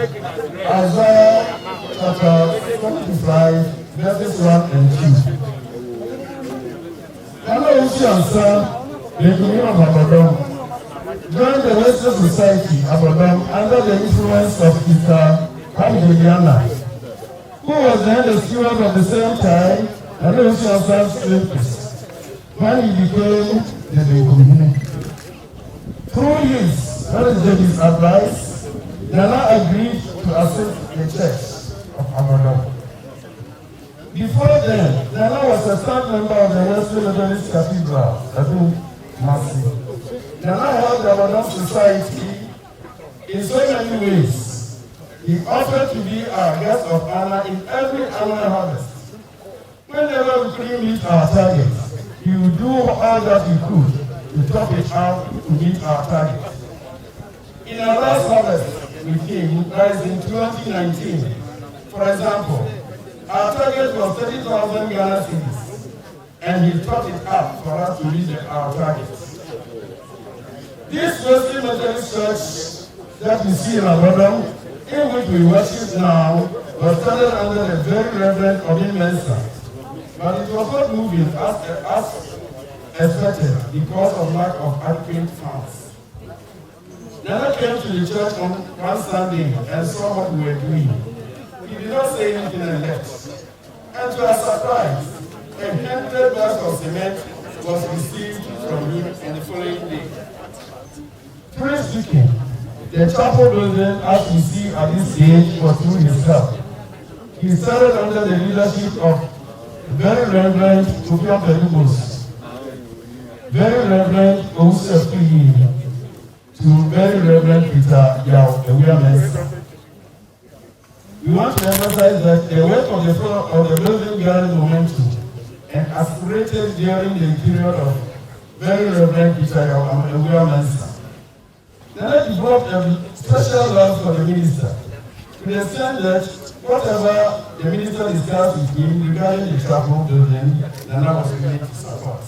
Isaiah chapter 25, verses 1 and 2. Owusu Ansah, Benkumhene of Abodom, joined the Western Society Abodom under the influence of Sister Juliana, who was then the steward of the same time and Owusu Ansah's rapist when he became the Benkumhene. Through his advice, Nana agreed to assist the church of Abodom. Before then, Nana was a staff member of the Western Methodist Cathedral, Mercy. Nana helped the Abodom Society in so many ways. He offered to be our guest of honor in every annual harvest. Whenever we couldn't meet our target, he would do all that he could to top it out to meet our target. In our last harvest with him, that is in 2019, for example, our target was 30,000 Ghana cedis, and he topped it up for us to reach our target. This Western Methodist Church that we see in Abodom, in which we worship now, was started under the very Reverend Obin Mensah, but it was not moving as expected because of lack of adequate funds. Nana came to the church on one Sunday and saw what we were doing. He did not say anything and left. And to our surprise, 100 bags of cement was received from him on the following day. Praise speaking, the chapel building, as we see at this stage, was through his help. He started under the leadership of very Reverend Tupion Pelumos, very Reverend Owusu Ansah, to very Reverend Peter Yao Ewia. We want to emphasize that the work of the building gathered momentum and aspirated during the period of very Reverend Peter Yao Ewia. Nana developed a special love for the minister, to the extent that whatever the minister discussed with him regarding the chapel building, Nana was willing to support.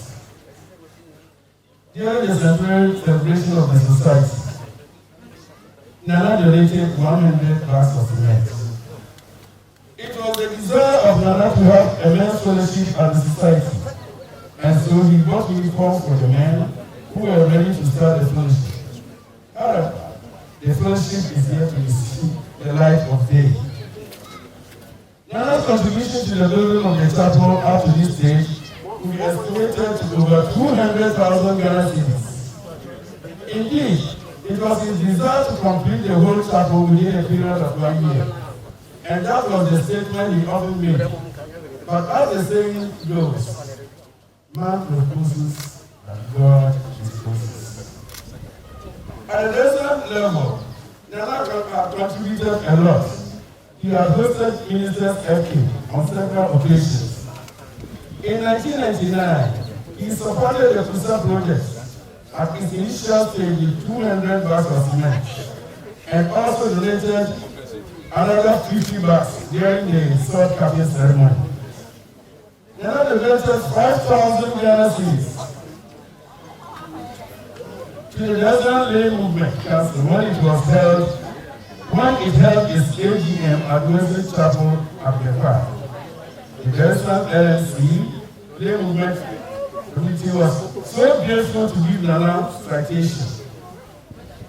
During the celebration of the society, Nana donated 100 bags of cement. It was the desire of Nana to have a men's fellowship at the society, and so he bought uniforms for the men who were ready to start the fellowship. However, the fellowship is yet to see the light of day. Nana's contribution to the building of the chapel up to this stage will be estimated to over 200,000 Ghana cedis. Indeed, it was his desire to complete the whole chapel within a period of 1 year. And that was the statement he often made. But as the saying goes, man proposes and God disposes. At the national level, Nana contributed a lot. He has hosted ministers FK on several occasions. In 1999, he supported the Kusa project at its initial stage with 200 bags of cement, and also donated another 50 bucks during the sword carving ceremony. Nana donated 5,000 Ghana cedis to the National Lay Movement Council when it held its AGM at Wesley Chapel at Bekwai. The National LNC Lay Movement Committee was so grateful to give Nana citation.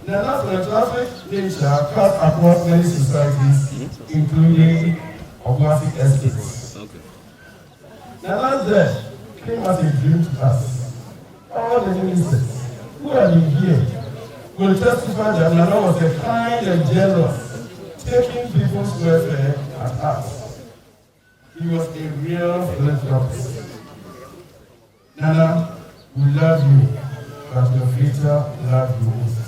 Nana's philanthropic nature cut across many societies, including Obuasi estates. Nana's death came as a dream to us. All the ministers who have been here will testify that Nana was a kind and generous, taking people's welfare at heart. He was a real philanthropist. Nana, we love you, but your future loves you most.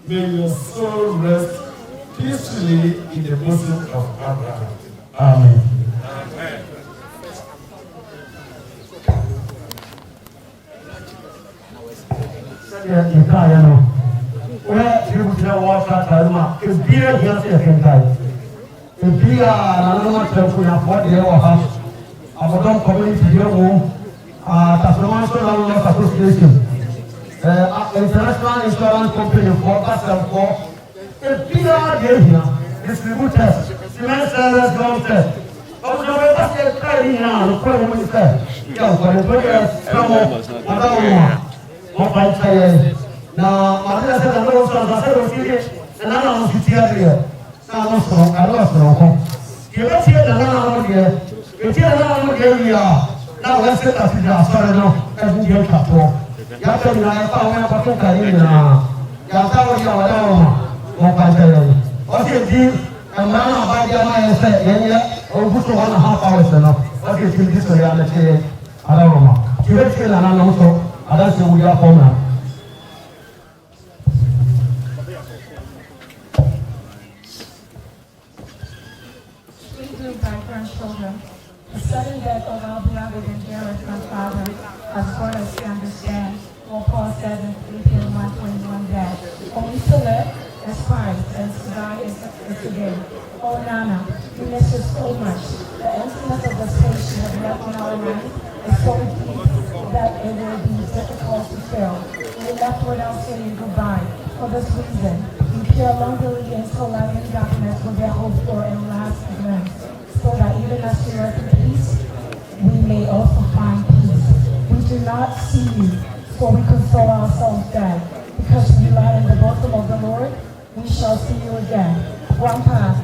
May your soul rest peacefully in the bosom of Abraham. Amen. Amen. You can't know. Where you would have walked out of the if beer just a second time. If beer and another person have what they have, Abodom community here, Tasmanian Law Association, International Insurance Company for Castle for if beer here, distributors, cement sellers, ground test. Oh, no, that's a carry now, the problem is that. Yeah, for the players, come on. Now, my said, I know some of the and I don't see here. I lost no. You don't see the Nana here. You see the Nana area. Now, let's get us in the sorry, no, every year. Yaka, I found a Carina. Yaka, what is it? And now, by the man said, oh, good for 1.5 hours enough. What is this reality? I don't know. You don't see Nana also. I don't see we are home now. Grandchildren, the sudden death of our beloved and dearest grandfather, as far as we understand, what Paul says in Philippians 1:21 that only to live is Christ and to die is today. Oh Nana, we miss you so much. The emptiness of the space you have left on our minds is so deep that it will be difficult to fill. We left without saying goodbye. For this reason, we peer longingly into light and darkness with their hope for and last glimpse, so that even as we rest in peace, we may also find peace. We do not see you, so we console ourselves that, because we lie in the bosom of the Lord, we shall see you again. Grandpa,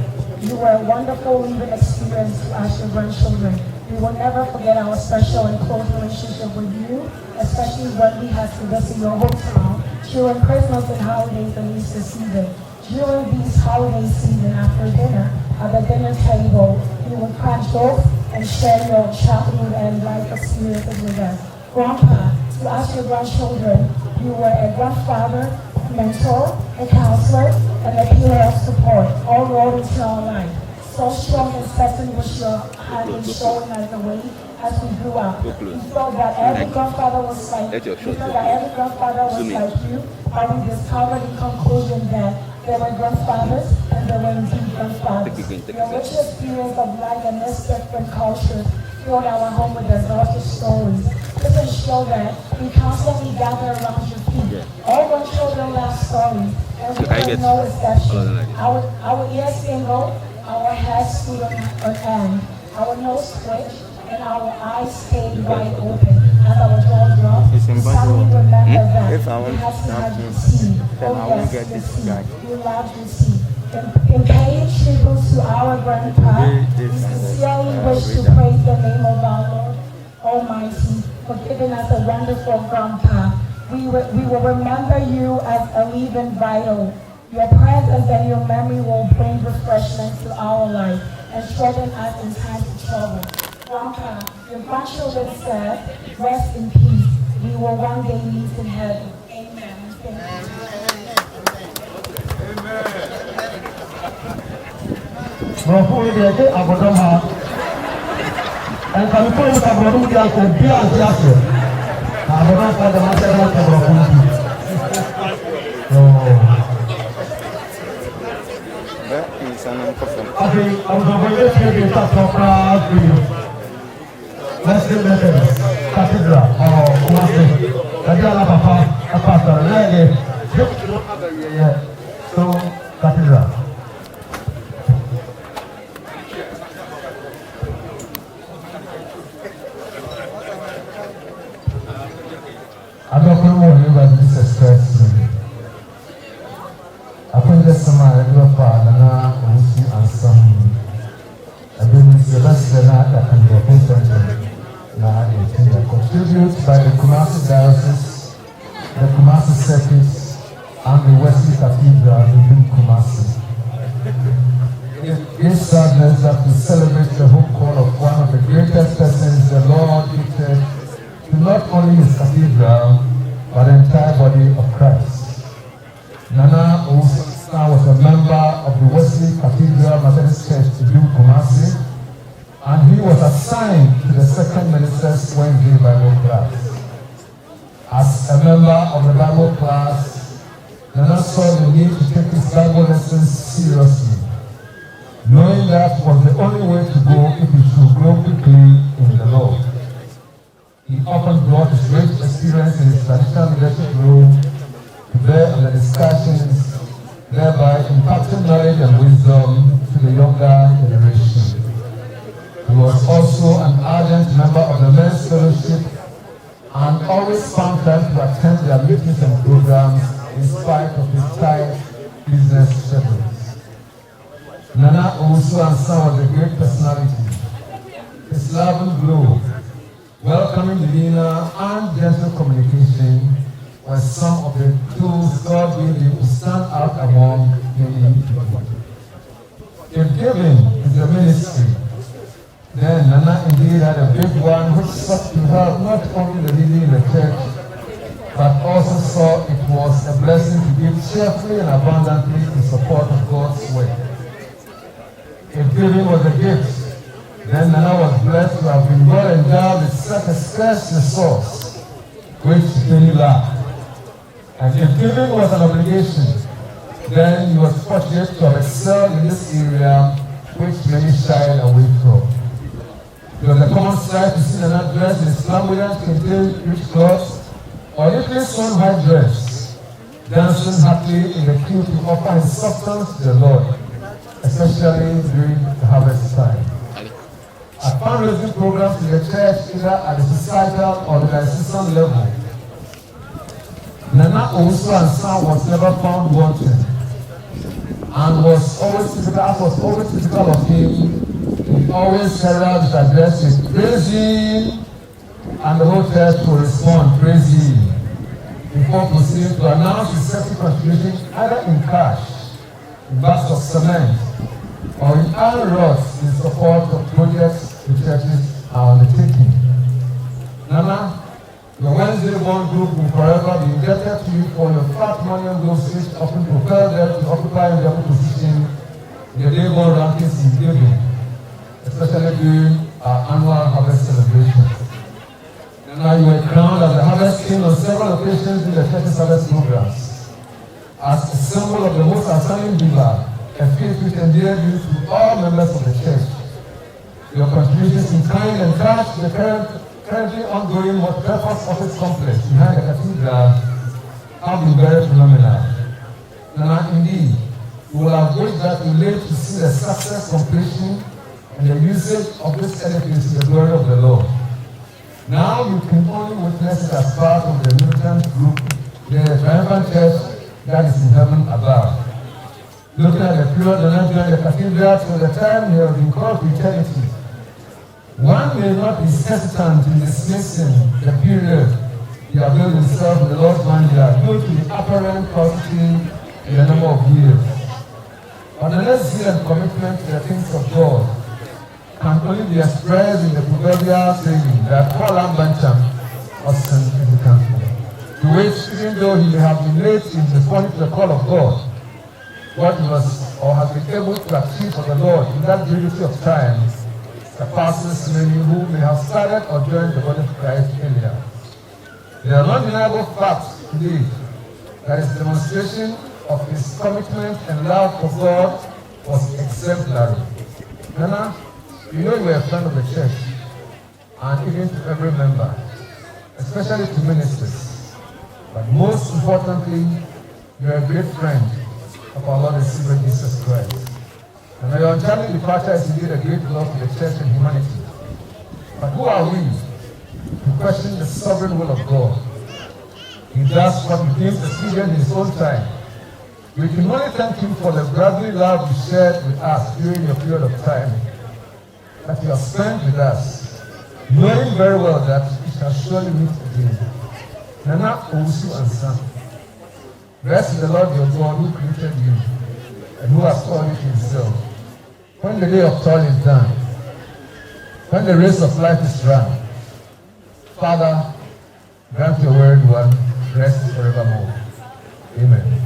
you were a wonderful living experience to us, your grandchildren. We will never forget our special and close relationship with you, especially when we had to visit your hometown during Christmas and holidays and Easter season. During these holiday season after dinner, at the dinner table, you will crack jokes and share your childhood and life experiences with us. Grandpa, to us your grandchildren, you were a grandfather, mentor, a counselor, and a pillar of support, all rolled into our life. So strong and certain was your hand in showing us the way as we grew up. We thought that every grandfather was like you, but we discovered in conclusion that there were grandfathers and there were indeed grandfathers. Your rich experience of life and these different cultures filled our home with exhaustive stories. This ensures that we constantly gather around your feet. All grandchildren love stories, and we have no exception. Our ears tingle, our heads stood on end, our nose twitched, and our eyes stayed wide open as our jaw dropped. Suddenly remember that we have to have you see. Oh yes, you see. We love you see. In paying tribute to our grandpa, we sincerely wish to praise the name of our Lord Almighty for giving us a wonderful grandpa. We will remember you as a living vital. Your presence and your memory will bring refreshment to our life and strengthen us in times of trouble. Grandpa, your grandchildren said, rest in peace. We will one day meet in heaven. Amen. Thank you. Bekwai Abodom and can put the Abodom down for beer and jasper. Abodom for the master of the Bekwai. Okay, I was going to take the top of Let's do Methodist Cathedral or Kumasi. Kajala Papa, a pastor, so Cathedral. I don't know what you guys disrespect me. I think there's some idea for Nana Owusu Ansah. I've been the best that can be a patient. Now, contribute by the Kumasi Diocese, the Kumasi Circuit, and the Wesley Cathedral in Kumasi. It is sadness that we celebrate the home call of one of the greatest persons the Lord gifted to not only his cathedral, but the entire body of Christ. Nana Owusu Ansah was a member of the Wesley Cathedral Methodist Church in Kumasi, and he was assigned to the second minister's Wednesday Bible class. As a member of the Bible class, Nana saw the need to take his Bible lessons seriously, knowing that was the only way to go if he should grow quickly in the Lord. He often brought his rich experience in his traditional leadership role to bear on the discussions, thereby imparting knowledge and wisdom to the younger generation. He was also an ardent member of the Men's Fellowship and always found time to attend their meetings and programs in spite of his tight business schedules. Nana Owusu Ansah was a great personality. His love and glow, welcoming demeanor, and gentle communication were some of the tools God gave him to stand out among many people. If giving is a ministry, then Nana indeed had a big one which sought to help not only the leading in the church, but also saw it was a blessing to give cheerfully and abundantly in support of God's work. If giving was a gift, then Nana was blessed to have been well endowed with such a scarce resource, which many lacked. And if giving was an obligation, then he was fortunate to have excelled in this area, which many shied away from. It was a common sight to see Nana dressed in flamboyant, contained rich clothes, or literally sewn white dress, dancing happily in the queue to offer his substance to the Lord, especially during the harvest time. At fundraising programs in the church, either at the societal or the diocesan level, Nana Owusu Ansah was never found wanting, and was always typical of him. He always carried out his address with praise him, and the whole church will respond, praise him, before proceeding to announce his safety contribution either in cash, in bags of cement, or in iron rods in support of projects the churches are undertaking. Nana, your Wednesday born group will forever be indebted to you for your fat money and those which often propel them to occupy their position in the day-born rankings in giving, especially during our annual harvest celebration. Nana, you were crowned as the harvest king on several occasions in the church's harvest programs. As a symbol of the most outstanding giver, a faith which endeared you to all members of the church. Your contributions in kind and cash to the currently ongoing multi-purpose office complex behind the cathedral have been very phenomenal. Nana, indeed, we will have wished that we live to see the success, completion, and the usage of this edifice to the glory of the Lord. Now you can only witness it as part of the militant group, the triumphant church that is in heaven above. Looking at the period Nana joined the cathedral till the time he has been called to eternity, one may not be hesitant in dismissing the period he availed himself in the Lord's vineyard due to the apparent paucity in the number of years. But the next zeal and commitment to the things of God can only be expressed in the proverbial saying that Paul Bantam was sent in the country, to which, even though he may have been late in responding to the call of God, what he was or has been able to achieve for the Lord in that brevity of time surpasses many who may have started or joined the body of Christ earlier. There are undeniable facts today that is demonstration of his commitment and love for God was exemplary. Nana, you know you are a friend of the church, and even to every member, especially to ministers. But most importantly, you are a great friend of our Lord and Savior Jesus Christ. And your untimely departure is indeed a great loss to the church and humanity. But who are we to question the sovereign will of God? He does what he deems expedient in his own time. We can only thank him for the brotherly love you shared with us during your period of time that you have spent with us, knowing very well that we shall surely meet again. Nana Owusu Ansah, blessed is the Lord your God who created you and who has called you to himself. When the day of toil is done, when the race of life is run, Father, grant your word one, rest forevermore. Amen.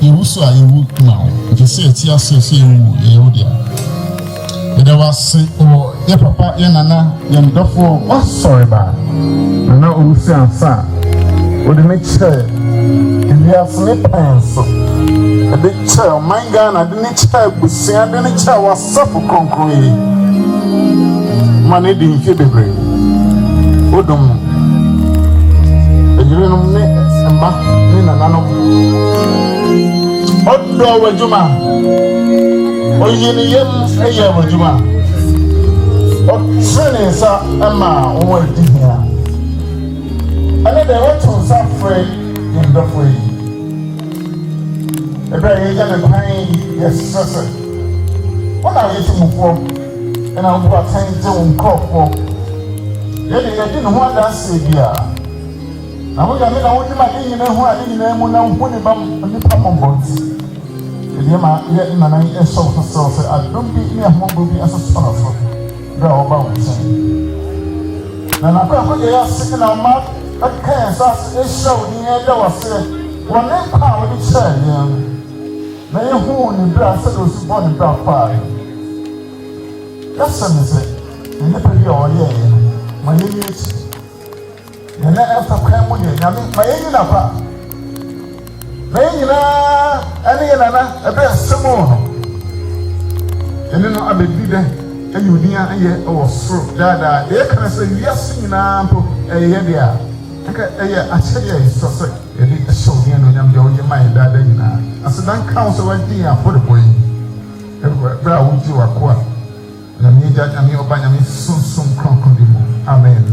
Owusu a ewu now. If you say it's your say you there was your papa, your nana, your dofo. Oh, sorry, ba. Nana Owusu Ansah. Would you make sure? If you have sleep pencil, a big chair, my gun, I didn't chair, but see, I didn't chair was suffer concrete. Money didn't keep it great. Odom. You don't make a man in another. Odo wajuma oyini yem eye wajuma o training sa ama o wadi hia ane de what on sa free in the free ebe ye ja me pan yes sir ona ye tumufo ena mbo atan je won krofo ye de no ho adanse bia na mo ga me na wodi ma de nyina ho ade nyina mu na ho ne bam nipa mombonti Yema ye nana e so say I don't be me among be as a son of bro about say na na ko ye sick na ma aka sa e show ni e da wase won e pa wo di say ya na ye hu ni bra say do su born bra pa that's me say ni pe bi o ye ma ye ni ye na e fa kwa mu ni Nyame ma ye ni na pa Mayina, any nana, a best Samoa. And then I believe that you near a year or so. Dada, they can say yes in a year. I tell you, it's so sick. You need to show me and I'm your mind, Dada. I said, don't counsel one thing for the boy. Brown to a quart. And I made that and you're buying me soon, Amen.